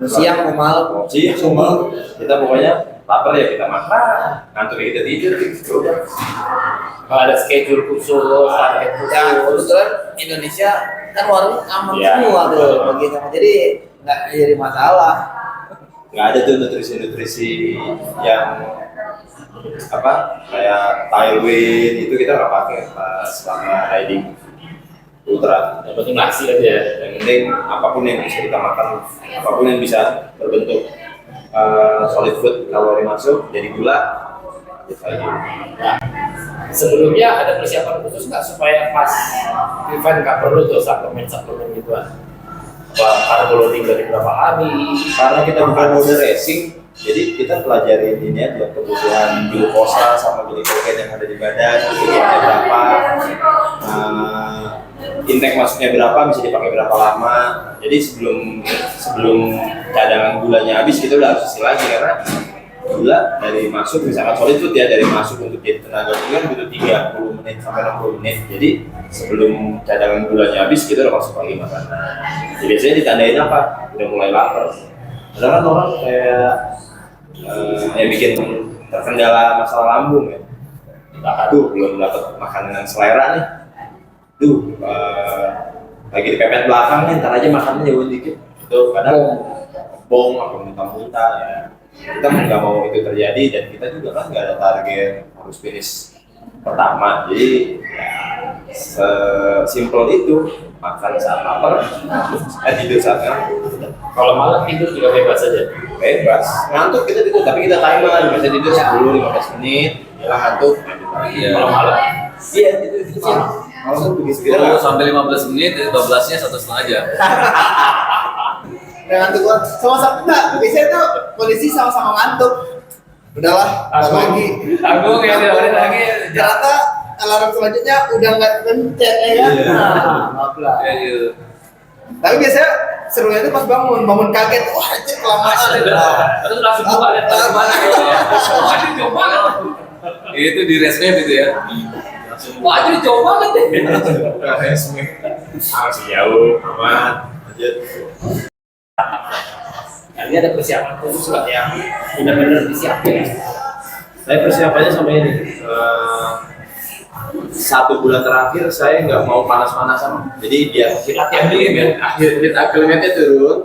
Siang mau malam. Siang semua. Kita pokoknya lapar ya kita makan, ngantuk ya kita tidur. Gitu. Kalau ada schedule khusus, target Ya khusus. kebetulan Indonesia kan warung aman Iya. semua tuh begitu. Jadi nggak jadi masalah. Nggak ada tuh nutrisi-nutrisi yang apa kayak tailwind itu kita nggak pakai pas selama riding ultra. Yang penting nasi aja. Yang penting apapun yang bisa kita makan, apapun yang bisa berbentuk solid food, kalori masuk jadi gula, kita gitu. Nah, sebelumnya ada persiapan khusus nggak supaya pas event nggak perlu tuh suplemen gituan? Karbo loading dari berapa hari? Karena kita bukan mode racing, jadi kita pelajarin ini aja kebutuhan glukosa sama glikogen yang ada di badan, kebutuhannya berapa, intake masuknya berapa, bisa dipakai berapa lama. Jadi sebelum cadangan gulanya habis kita udah harus isi lagi karena gula dari masuk misalkan solid food ya dari masuk untuk jadi tenaga kan butuh 30 menit sampai 60 menit. Jadi sebelum cadangan gulanya habis kita udah masuk lagi makanan. Jadi biasanya ditandain apa? Udah mulai lapar. Ada kan orang kayak yang bikin terkendala masalah lambung ya. Aduh belum dapat makanan yang selera nih. Duh lagi dipepet belakang nih, ntar aja makannya jauh dikit. Itu kadang bong atau muntah-muntah ya. Kita nggak mau itu terjadi dan kita juga kan nggak ada target harus finish pertama. Jadi ya sesimpel itu makan saat lapar, tidur saat ngantuk. Kalau malam tidur juga bebas aja. Bebas ngantuk kita tidur tapi kita timer bisa tidur 10-15 menit hilang ngantuk. Iya. Kalau malam Iya tidur siang. Malam tuh begitu kita 10 nggak sampai 15 menit, 12-nya 1,5 jam. Ngantuk gua sama-sama enggak. Biasanya tuh kondisi sama-sama ngantuk. Udahlah, nggak lagi. Aku kayak tidak boleh lagi. Ternyata alarm selanjutnya udah nggak pencet ya kan? Iya. Nah, maaf lah. Ya gitu. Tapi biasanya serunya itu pas bangun kaget, wah anjir kelamaan. Nah, Terus langsung buka lihat gimana ya. Waduh jauh banget. Itu di resme gitu ya. Waduh jauh banget deh. masih jauh aman lanjut. Ini ada persiapan khusus nggak yang benar-benar disiapin? Saya persiapannya sama ini. 1 bulan terakhir saya nggak mau panas-panasan. Jadi biar Latihan dulu ya. akhir heat acclimate-nya turun.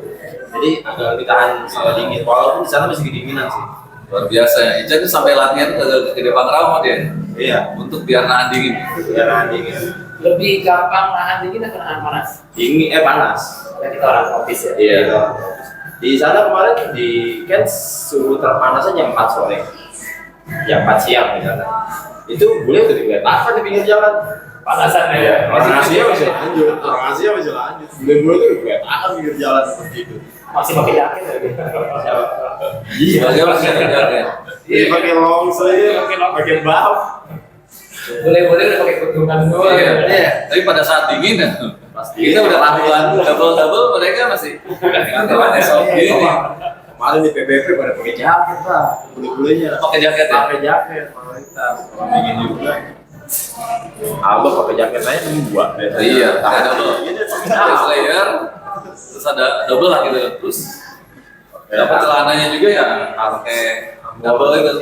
Jadi agak ditahan sama dingin. Walaupun di sana masih kedinginan sih. Luar biasa ya. Ica tuh sampai latihan ke Depang Rawa dia. Iya. Untuk biar nahan dingin. Biar nahan dingin. Lebih gampang nahan dingin atau nahan panas? Dingin panas. Ya kita orang tropis ya. Iya. Di sana kemarin di Kent suhu terpanasnya jam 4 sore. Jam 4 siang di sana. Itu bule udah digeletakkan di pinggir jalan. Panasan ya. Iya, orang Asia masih lanjut. Orang Asia masih lanjut. Bule-bule tuh digeletakkan di pinggir jalan seperti itu. Masih pakai jaket lagi. Siapa? Dia masih ada. Iya, pakai long sleeve, pakai buff. Boleh-boleh udah pakai ketungan doang. Iya. Tapi pada saat dingin ya, kita udah lakukan double mereka masih dengan esok gini. Kemarin di PBB pada pakai jaket pak, bule-bulenya Pakai jaket ya? pakai jaket, malah kita dingin juga. Abang pakai jaket aja 2. Iya, ada double. Ada layer, terus ada double lah gitu. Terus dapat celananya juga ya pakai double itu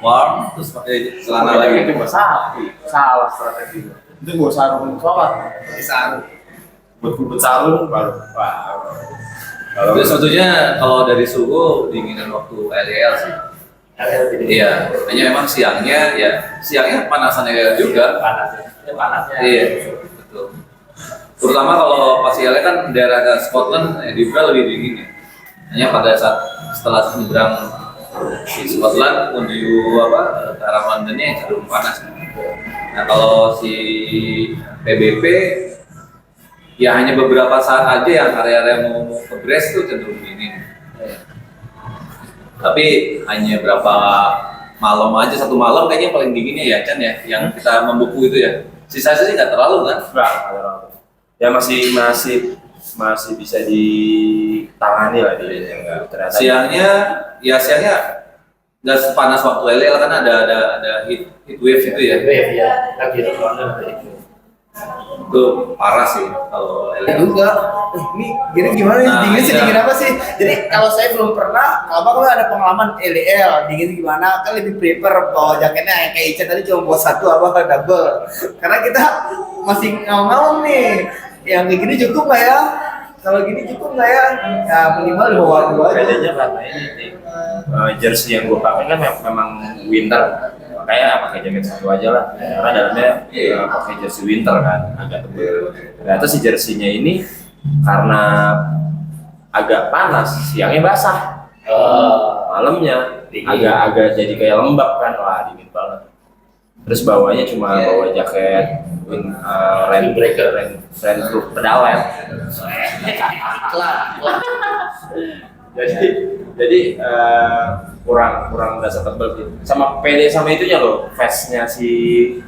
warm, terus pakai celana lagi. itu nggak salah strategi. Itu gue sarung sholat, pakai sarung. Buat sarung baru. Jadi sebetulnya kalau dari suhu dinginan waktu LEL sih. Iya, hanya memang siangnya panasan LEL juga. Panasnya. Iya, betul. Terutama kalau pas LEL kan daerah Scotland, Edinburgh lebih dingin ya. Hanya pada saat setelah menyeberang di Scotland menuju ke arah Londonnya cenderung panas. Nah kalau si PBP ya hanya beberapa saat aja yang area-area mau ke Brest itu cenderung dingin. Tapi hanya berapa malam aja, satu malam kayaknya paling dinginnya ya Chan ya, yang kita membuku itu ya. Sisa-sisa sih nggak terlalu kan? Enggak terlalu. Ya masih bisa ditangani lah dia yang enggak ternyata. Siangnya nggak sepanas waktu LEL kan ada heat wave itu ya. Ya, lagi banget itu. Itu parah sih kalau LEL. juga ini gini gimana nih Nah, dingin sih iya. dingin apa sih jadi kalau saya belum pernah kalau ada pengalaman LEL dingin gimana kan lebih prefer bawa jaketnya yang kayak Ica tadi cuma bawa satu double karena kita masih ngawang nih yang kayak gini cukup nggak ya kalau gini cukup nggak ya ya minimal bawa dua aja Bedanya karena ini jersey yang gue pakai kan memang winter. Makanya pakai jaket satu aja lah karena dalamnya pakai jersey winter kan agak tebal. Ternyata si jersey-nya ini karena agak panas siangnya basah malamnya agak jadi kayak lembab kan wah dingin banget. Terus bawahnya cuma bawa jaket rainproof pedalet. jadi kurang berasa tebel gitu. Sama PD sama itunya loh, vestnya si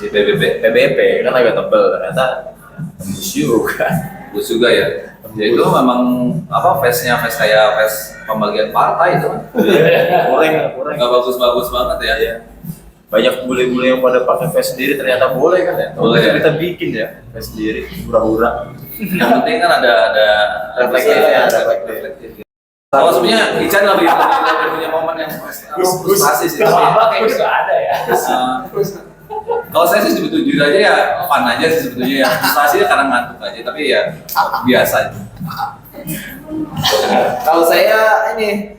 PBP kan agak tebel ternyata tembus juga. Tembus juga ya. Ya itu memang vest kayak vest pembagian partai itu. kurang. Nggak bagus-bagus banget ya. Banyak bule-bule yang pada pakai vest sendiri ternyata boleh kan ya. Boleh ya. Kita bikin ya vest sendiri, hura-hura. Yang penting kan ada Reflektif ya, reflektif. Kalau sebenarnya Ican lebih punya momen yang frustrasi sih. Apa kayak gitu ada ya. Kalau saya sih jujur aja ya fun aja sih sebetulnya ya. Frustrasinya karena ngantuk aja tapi ya biasa aja. kalau saya ini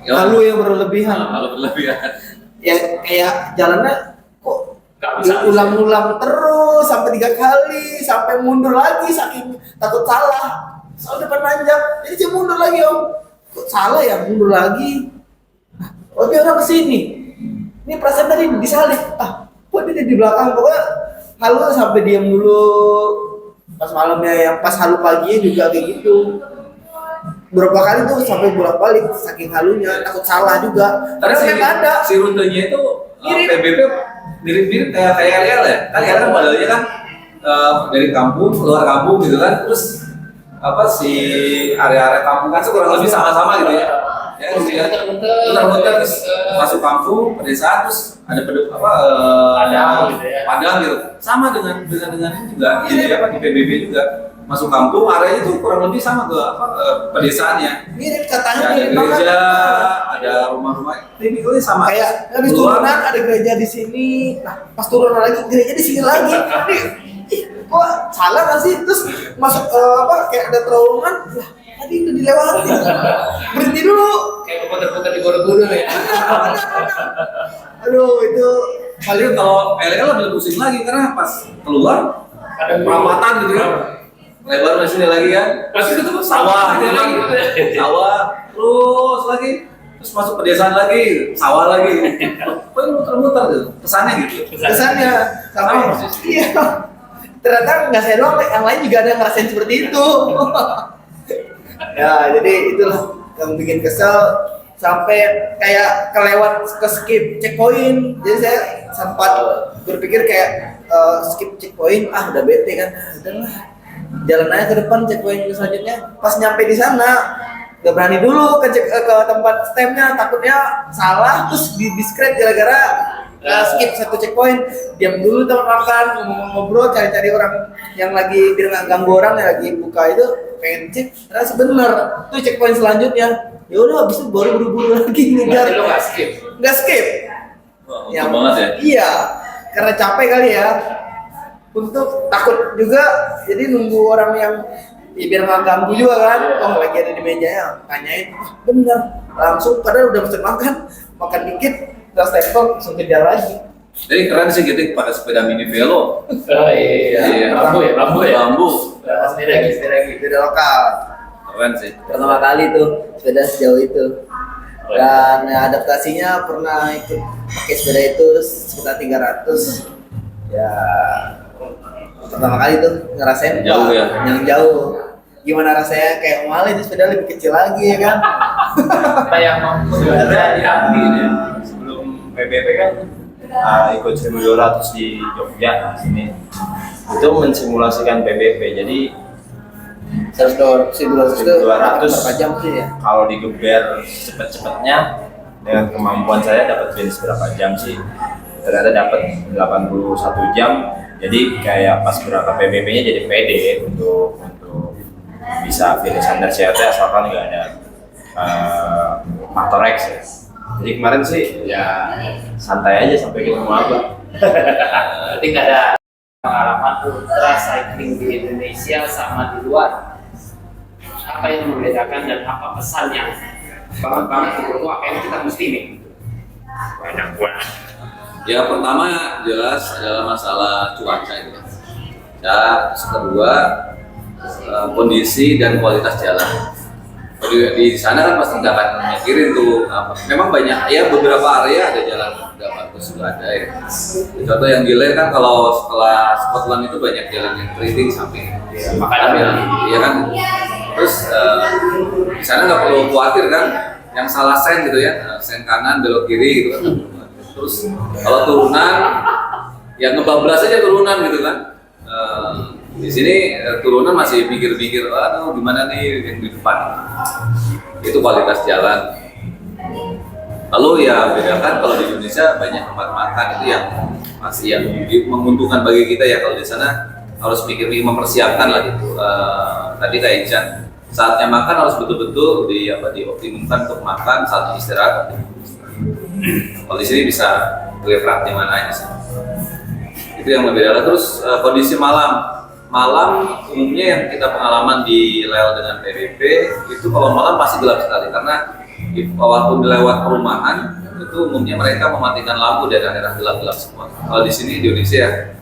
halu yang berlebihan Kalau berlebihan. ya kayak jalannya kok Nggak bisa. ulang-ulang terus sampai 3 kali sampai mundur lagi saking takut salah soal depan nanjak jadi saya mundur lagi om kok salah ya mundur lagi oh dia orang kesini ini perasaan tadi disalip kok dia di belakang pokoknya halu sampai diam dulu pas malamnya yang pas halu paginya juga kayak gitu beberapa kali tuh sampai bolak-balik saking halunya takut salah juga Karena memang ada si rutenya itu Mirip. PBB mirip-mirip kayak LEL ya. Kan LEL modelnya kan dari kampung, luar kampung gitu kan. Terus si area-area kampung kan kurang lebih sama-sama gitu ya. Ya, gitu ya. Muter-muter terus masuk kampung, pedesaan terus ada Padang gitu ya. Padang gitu. Sama dengan ini juga di PBB juga. Masuk kampung areanya tuh kurang lebih sama ke pedesaannya. mirip katanya Ya, ada mirip banget. gereja, ada rumah-rumah, tipikalnya sama. Kayak habis turunan ada gereja di sini, nah pas turunan lagi gereja di sini lagi. Ih, kok salah nggak sih? Terus masuk kayak ada terowongan, lah tadi udah dilewati. Berhenti dulu. Kayak putar-putar di Borobudur ya. Aduh itu Kalian kalau LL udah pusing lagi karena pas keluar Ada perawatan gitu ya. Lebar di sini lagi kan. Pas itu tuh Sawah gitu lagi. Sawah terus lagi. Terus masuk pedesaan lagi, sawah lagi. Kok ini muter-muter gitu. Kesannya gitu. kesannya Sama sampai persis. iya. Ternyata nggak saya doang, yang lain juga ada yang ngerasain seperti itu. Ya jadi itulah yang bikin kesel sampai kayak kelewat ke skip checkpoint. Jadi saya sempat berpikir kayak skip checkpoint udah bete kan, udahlah jalan aja ke depan checkpoint selanjutnya. Pas nyampe di sana nggak berani dulu ke tempat stempnya, takutnya salah terus di discret gara-gara skip satu checkpoint. Diam dulu teman makan, ngobrol cari-cari orang yang lagi biar nggak ganggu orang yang lagi buka itu pengen cek ternyata bener tuh checkpoint selanjutnya. Ya udah habis itu baru buru-buru lagi ngejar. Lo nggak skip. Nggak skip. Wah, Yang untung banget ya. Iya, karena capek kali ya. Untuk takut juga, jadi nunggu orang yang Ya, biar nggak ganggu juga kan. Oh lagi ada di mejanya, tanyain, bener langsung. Padahal udah mesti makan dikit, terus telepon langsung kejar lagi. Jadi keren sih kita pakai sepeda mini velo. Oh iya, lambu ya, lambu ya. Bambu. Sepeda lokal. Keren sih. Pertama kali tuh sepeda sejauh itu. Dan adaptasinya pernah ikut pakai sepeda itu sekitar 300. Ya pertama kali tuh ngerasain Jauh ya? yang jauh. Gimana rasanya kayak mal itu sepeda lebih kecil lagi ya kan? Kayak mau sebenarnya diambil ya. Sebelum PBB kan ikut 1.200 di Jogja sini. Itu mensimulasikan PBB. Jadi 100 itu 1.200 berapa jam sih ya? kalau digeber cepet-cepetnya dengan kemampuan saya dapat finish berapa jam sih? Ternyata dapat 81 jam. Jadi kayak pas berangkat PBB-nya jadi pede untuk bisa finish under CRT asalkan nggak ada faktor X ya. Jadi kemarin sih ya santai aja sampai ketemu Abah. Berarti nggak ada pengalaman ultra cycling di Indonesia sama di luar. Apa yang membedakan dan apa pesan yang banget itu apa yang kita mesti nih? Banyak banget. Ya pertama jelas adalah masalah cuaca itu. Ya kedua kondisi dan kualitas jalan. Di sana kan pasti nggak akan mikirin tuh apa. Memang banyak ya beberapa area ada jalan nggak bagus juga ada ya. Contoh yang di Lane kan kalau setelah Scotland itu banyak jalan yang keriting samping. Makanya ya kan. Terus di sana nggak perlu khawatir kan yang salah sen gitu ya, sen kanan belok kiri gitu kan. Terus kalau turunan ya ngebablas aja turunan gitu kan. Di sini turunan masih pikir-pikir, aduh gimana nih yang di depan. Itu kualitas jalan. Lalu ya bedakan kalau di Indonesia banyak tempat makan itu yang masih yang menguntungkan bagi kita ya. Kalau di sana harus pikir-pikir mempersiapkan lah gitu. Tadi kayak Ican, saatnya makan harus betul-betul dioptimumkan untuk makan saat istirahat. Kalau di sini bisa gerak di mana aja sih. Itu yang membedakan. Terus kondisi malam umumnya yang kita pengalaman di Lel dengan PBB itu kalau malam pasti gelap sekali karena walaupun lewat perumahan itu umumnya mereka mematikan lampu daerah-daerah gelap-gelap semua. Kalau di sini di Indonesia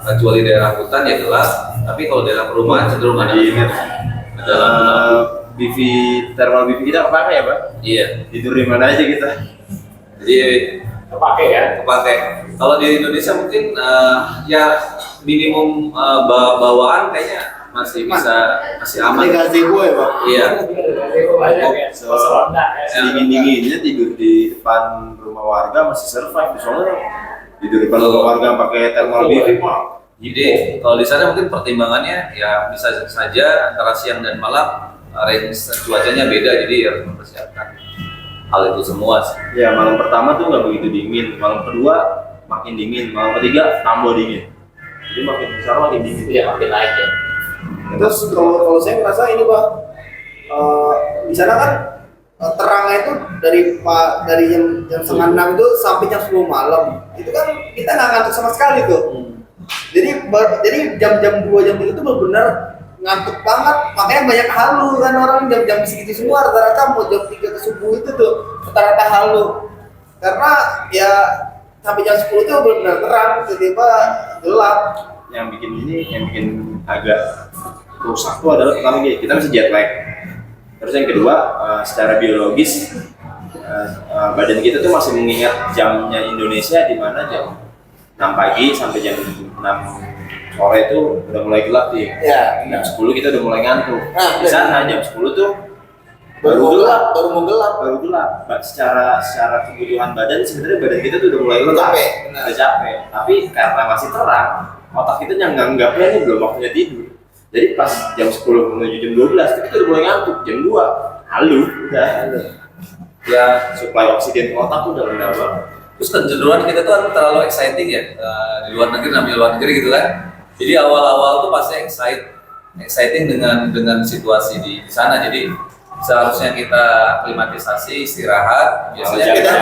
kecuali daerah hutan ya gelap, tapi kalau daerah perumahan cenderung ada lampu-lampu. BV thermal BV kita kepake ya Pak? Iya. Tidur di mana aja kita? Jadi kepake ya. kepake. Kalau di Indonesia mungkin ya minimum bawaan kayaknya masih aman. Ini gazebo ya Pak? Iya. Banyak ya. Dingin-dinginnya tidur di depan rumah warga masih survive. Soalnya tidur di depan rumah warga pakai thermal BV mah. Jadi kalau di sana mungkin pertimbangannya ya bisa saja antara siang dan malam range cuacanya beda, jadi harus mempersiapkan hal itu semua sih. Ya malam pertama tuh nggak begitu dingin, malam kedua makin dingin, malam ketiga tambah dingin. Jadi makin besar makin dingin. Iya, makin naik ya. Terus kalau saya merasa ini Pak, di sana kan terangnya itu dari jam setengah 6 itu sampai jam 10 malam. Itu kan kita nggak ngantuk sama sekali tuh. Jadi jam-jam 2 jam 3 itu benar-benar ngantuk banget, makanya banyak halu kan orang jam-jam segitu semua rata-rata mau jam 3 ke subuh itu tuh rata-rata halu karena ya sampai jam 10 itu benar-benar terang, tiba-tiba gelap. Yang bikin agak rusak tuh adalah pertama kita masih jet lag. Terus yang kedua secara biologis badan kita tuh masih mengingat jamnya Indonesia di mana jam 6 pagi sampai jam 6 sore itu udah mulai gelap nih. Ya. Jam 10 kita udah mulai ngantuk. Di sana jam 10 tuh baru mau gelap. Secara kebutuhan badan sebenarnya badan kita tuh udah mulai lelah. Udah capek. Tapi karena masih terang, otak kita nganggapnya ini belum waktunya tidur. Jadi pas jam 10 menuju jam 12 kita udah mulai ngantuk. Jam 2 halu udah. Ya suplai oksigen ke otak tuh udah rendah banget. Terus kecenderungan kita tuh terlalu exciting ya, di luar negeri namanya luar negeri gitu kan. Jadi awal-awal tuh pasti exciting dengan situasi di sana. Jadi seharusnya kita klimatisasi, istirahat, biasanya kita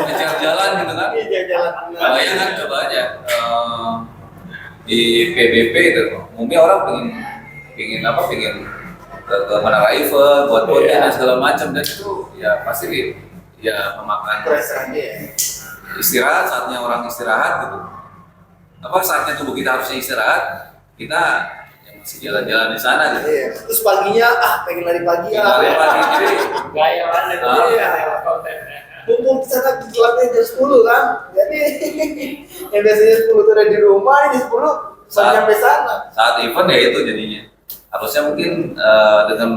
kejar jalan gitu kan. Bayangkan coba aja di PBB itu, umumnya orang pengen pingin ke Menara Eiffel buat konten dan segala macam, dan itu ya pasti ya memakan istirahat, saatnya orang istirahat gitu. Saatnya tubuh kita harusnya istirahat, kita ya masih jalan-jalan di sana gitu. Iya. Terus paginya pengen lari pagi Lari pagi, jadi Gaya banget Iya. kontennya. kumpul di sana gelapnya jam 10 kan. Jadi yang biasanya 10 tuh ada di rumah, ini 10 baru nyampe sana. Saat event ya itu jadinya. Harusnya mungkin dengan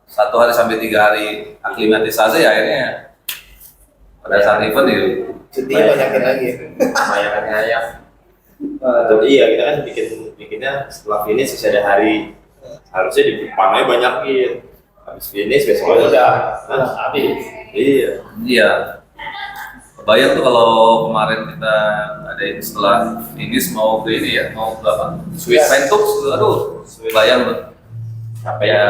1 hari sampai 3 hari aklimatisasi ya akhirnya pada saat event ya Cutinya banyakin lagi. Bayangannya ya. Iya, kita kan bikinnya setelah finish bisa ada hari, harusnya di depannya banyakin. Habis finish besoknya udah Habis. Iya. iya. Bayang tuh kalau kemarin kita ngadain setelah finish mau ke ini ya, mau ke apa? Swiss Pentux, aduh, bayang tuh. Capek Ya,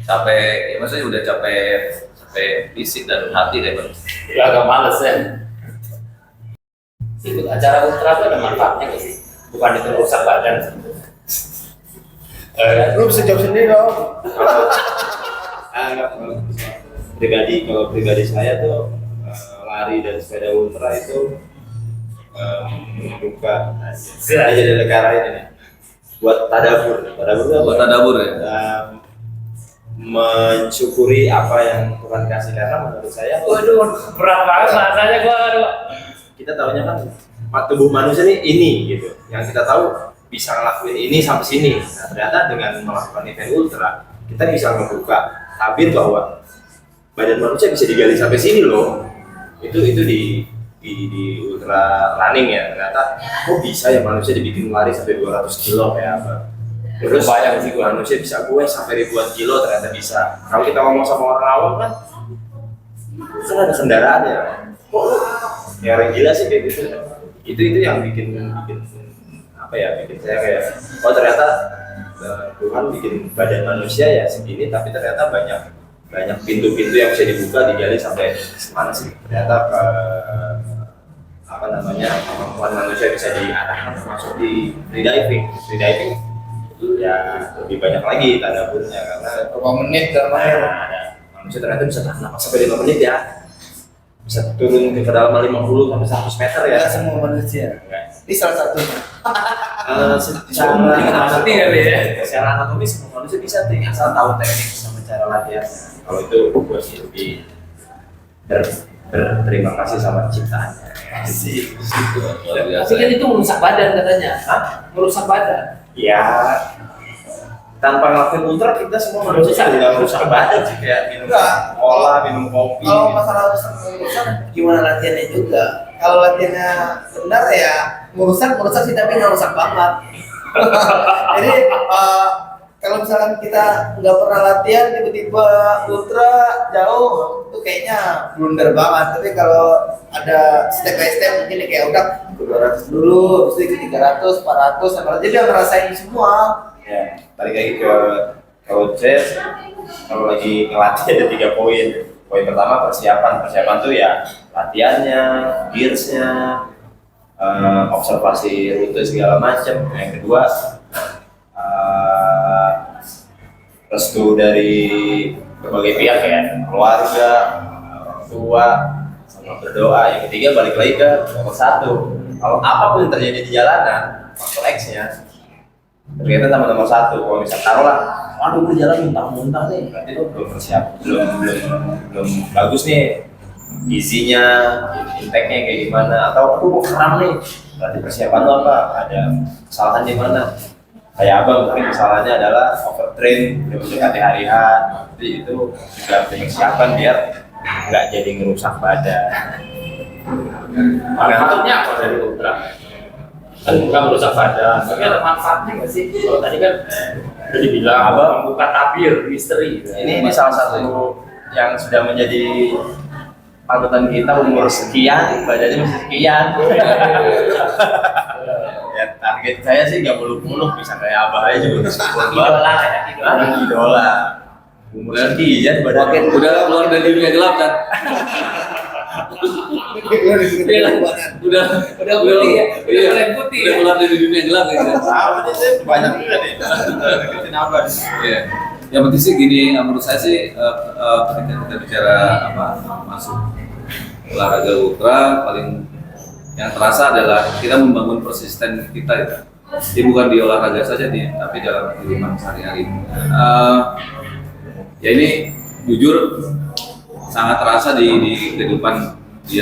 capek, ya maksudnya udah capek fisik dan hati deh bang. Udah agak males ya. Ikut acara ultra itu ada manfaatnya nggak sih? Bukan itu rusak badan. Lu bisa jawab sendiri dong. Kalau pribadi saya tuh lari dan sepeda ultra itu membuka saya jadi negara ini buat tadabur itu apa? Buat tadabur ya. Mensyukuri apa yang Tuhan kasih, karena menurut saya Waduh, berat banget rasanya gua. kita tahunya kan tubuh manusia ini gitu, yang kita tahu bisa ngelakuin ini sampai sini. Nah, ternyata dengan melakukan event ultra kita bisa membuka tabir bahwa badan manusia bisa digali sampai sini loh. Itu di ultra running ya, ternyata kok bisa ya manusia dibikin lari sampai 200 kilo kayak apa. Terus Bayang sih gua. manusia bisa gue sampai ribuan kilo, ternyata bisa. Kalau kita ngomong sama orang awam kan ada kendaraan ya, kok lu ya orang gila sih kayak gitu. Itu yang bikin apa ya, bikin saya kayak ternyata Tuhan bikin badan manusia ya segini, tapi ternyata banyak pintu-pintu yang bisa dibuka, digali sampai mana sih. Ternyata kemampuan manusia bisa diarahkan termasuk di freediving itu ya lebih banyak lagi tadaburnya, karena 5 menit dalam air. ada manusia ternyata bisa tahan napas sampai 5 menit ya, bisa turun ke kedalaman 50 sampai 100 meter ya. Tidak semua manusia. Ini salah satunya. Secara anatomi semua manusia bisa tuh, asal tahu teknik sama cara latihan. Kalau itu gue sih lebih berterima kasih sama ciptaannya. Asik. Luar biasa. Tapi kan itu merusak badan katanya. Merusak badan. Ya, tanpa ngelakuin ultra kita semua manusia juga merusak badan sih, kayak minum Enggak. cola, minum kopi. Kalau masalah urusan gimana latihannya juga. Kalau latihannya benar ya merusak sih, tapi nggak rusak banget. Jadi kalau misalkan kita nggak pernah latihan tiba-tiba ultra jauh itu kayaknya blunder banget. Tapi kalau ada step by step mungkin kayak udah 200 dulu, terus ke 300, 400, sampai jadi udah ngerasain semua. Ya, balik lagi ke coaches. Kalau lagi ngelatih ada 3 poin. Poin pertama persiapan tuh ya latihannya, gearsnya, observasi rute segala macam. Yang kedua restu dari berbagai pihak ya, keluarga, orang tua, sama berdoa. Yang ketiga balik lagi ke nomor 1. Kalau apapun yang terjadi di jalanan, faktor X-nya berkaitan sama nomor 1. Kalau misal taruhlah, waduh gue jalan muntah-muntah nih, berarti lo belum belum bagus nih gizinya, intake-nya kayak gimana, atau aku mau kram nih, berarti persiapan lo apa, ada kesalahan di mana. Kayak abang mungkin kesalahannya adalah overtrain, udah mendekati hari H, jadi itu juga persiapan biar nggak jadi ngerusak badan. Manfaatnya apa dari ultra? Kan bukan merusak badan, tapi ada manfaatnya nggak sih? Kalau tadi kan udah dibilang Abang membuka tabir misteri. Ini salah satu yang sudah menjadi panutan kita, umur sekian, badannya masih sekian. Ya, target saya sih nggak muluk-muluk, bisa kayak abah aja juga syukur Idola ya, idola. idola. Umur sekian badannya Udah keluar dari dunia gelap kan? Iya kan? Udah putih ya, udah mulai putih. Udah keluar dari dunia gelap gitu. Sama nih saya banyak juga nih. Deketin apa? Iya. Yang penting sih gini, menurut saya sih ketika kita bicara masuk olahraga ultra, paling yang terasa adalah kita membangun persisten kita ya. Jadi bukan di olahraga saja tapi dalam kehidupan sehari-hari. Ya ini jujur sangat terasa di kehidupan di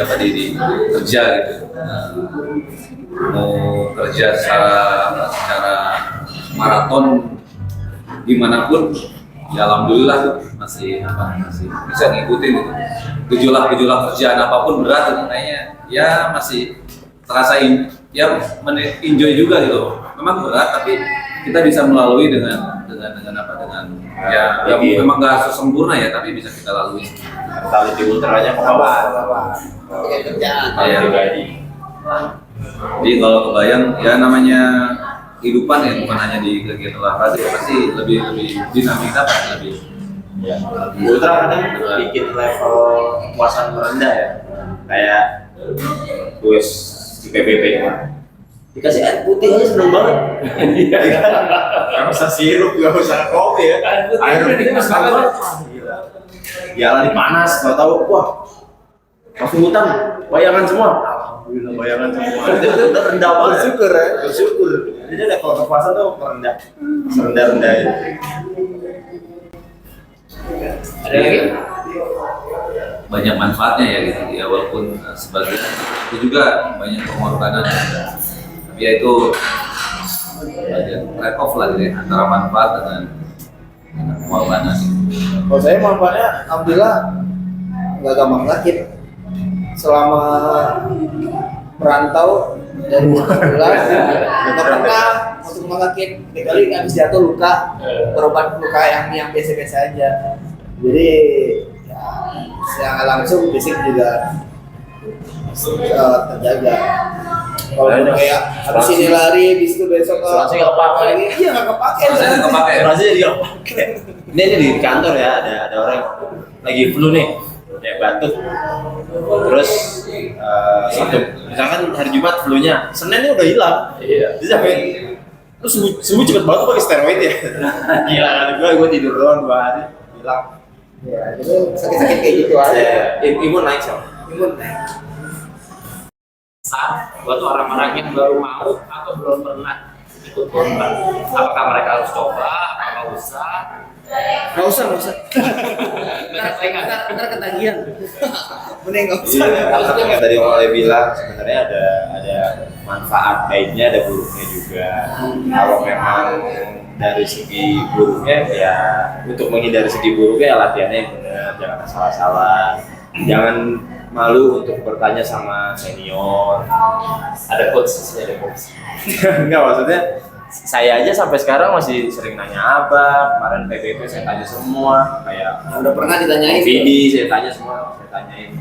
kerja gitu. Mau kerja secara maraton dimanapun, ya alhamdulillah masih bisa ngikutin gitu. Gejolak kerjaan apapun berat itu kayaknya ya masih terasain, ya enjoy juga gitu. Memang berat tapi kita bisa melalui dengan ya memang nggak sempurna ya, tapi bisa kita lalui. Mentality ultranya ke bawah. Kerjaan. Ya. Pribadi. Jadi kalau kebayang ya namanya kehidupan ya bukan hanya di kegiatan olahraga, pasti lebih dinamika pasti lebih. Ya. Ultra kadang bikin level kepuasan merendah ya. Kayak kuis di PBB kemarin. Dikasih air putih aja seneng banget. Gak usah sirup, gak usah kopi ya. Air putih mas banget. Gila. Jalan panas, tahu wah. Langsung hutan, bayangan semua. Alhamdulillah bayangan semua. Itu udah rendah banget. Bersyukur. Jadi level kepuasan tuh merendah. Serendah-rendah itu. Ada lagi? Banyak manfaatnya ya gitu ya, walaupun sebagian itu juga banyak pengorbanan, tapi ya itu bagian trade off lah gitu ya, antara manfaat dengan pengorbanan. Kalau saya manfaatnya alhamdulillah nggak gampang sakit selama merantau dari 19 nggak pernah masuk rumah sakit. Kali habis jatuh luka berobat luka yang biasa-biasa aja, jadi ya secara langsung fisik juga terjaga. Kalau udah kayak habis ini lari, habis itu besok Asuransi nggak kepake. Iya nggak kepake. Nggak kepake. Asuransi jadi nggak kepake. Ini di kantor ya, ada orang lagi flu nih, ya batuk. Terus Sabtu, misalkan hari Jumat flu-nya, Seninnya udah hilang. Iya. Bisa sampai lu sembuh cepet banget pakai steroid ya. Gila kan gue tidur doang 2 hari hilang. Ya, itu sakit-sakit kayak gitu aja. Imun naik sama. Imun naik. Buat orang-orang yang baru mau atau belum pernah ikut lomba, apakah mereka harus coba, apakah usah? Nggak usah. Ntar ketagihan. Mending nggak usah. Iya, tadi Om Ale bilang sebenarnya ada manfaat baiknya, ada buruknya juga. Kalau memang dari segi buruknya ya untuk menghindari segi buruknya ya latihannya yang benar, jangan salah-salah, jangan malu untuk bertanya sama senior. Ada coach. Enggak, maksudnya saya aja sampai sekarang masih sering nanya abang. Kemarin PBB saya tanya semua, kayak Udah pernah ditanyain. Vidi saya tanya semua, saya tanyain.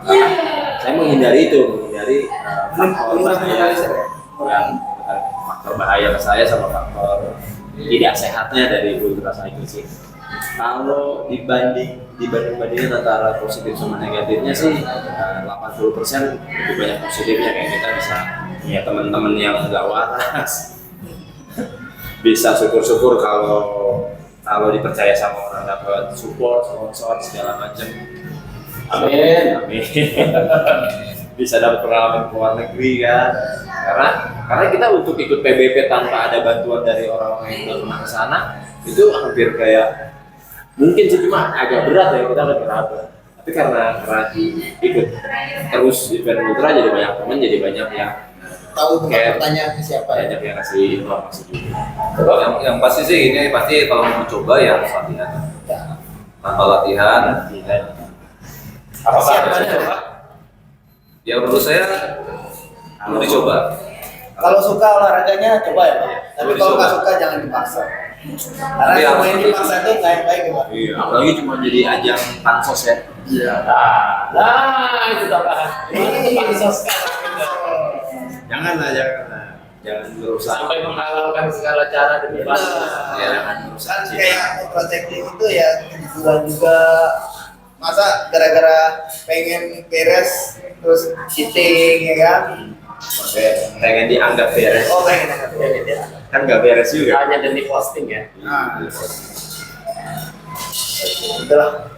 Karena saya menghindari faktor bahaya ke saya sama faktor tidak sehatnya dari ultra cycle sih. Kalau dibandingin antara positif sama negatifnya sih 80% lebih banyak positifnya, kayak kita bisa punya teman-teman yang nggak waras, bisa syukur-syukur kalau dipercaya sama orang, dapat support, sponsor segala macam. Amin. Bisa dapat pengalaman ke luar negeri kan, karena kita untuk ikut PBB tanpa ada bantuan dari orang-orang yang udah pernah ke sana itu hampir kayak mungkin sih, cuma agak berat ya, kita agak berat. Tapi karena ikut terus event ultra, jadi banyak teman, jadi banyak yang Tahu kayak pertanyaan ke siapa ya? banyak yang kasih informasi juga. Yang pasti sih ini pasti kalau mau coba ya harus latihan. Tanpa latihan, Apa Siapa ada nih? coba? ya menurut saya perlu dicoba. Kalau suka olahraganya coba ya, Pak. Tapi kalau nggak suka jangan dipaksa. Karena Tapi semua harus yang dipaksa itu nggak yang baik ya, Pak. Iya, apalagi cuma jadi ajang pansos ya. Nah, itu tambahan. Ini pansos sekarang. Jangan jangan berusaha Sampai menghalalkan segala cara demi pansos. ya, jangan berusaha Kan kayak ultra cycling itu ya kebutuhan juga Masa gara-gara pengen beres terus cheating ya kan? Oke, pengen dianggap beres. Oh pengen angkat beres ya. Kan nggak beres juga. hanya demi posting ya. Nah, itulah.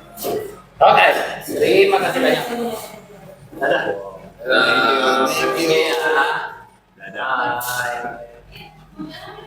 Oke, terima kasih banyak. Dadah. Thank you. Thank you. Dadah. Bye.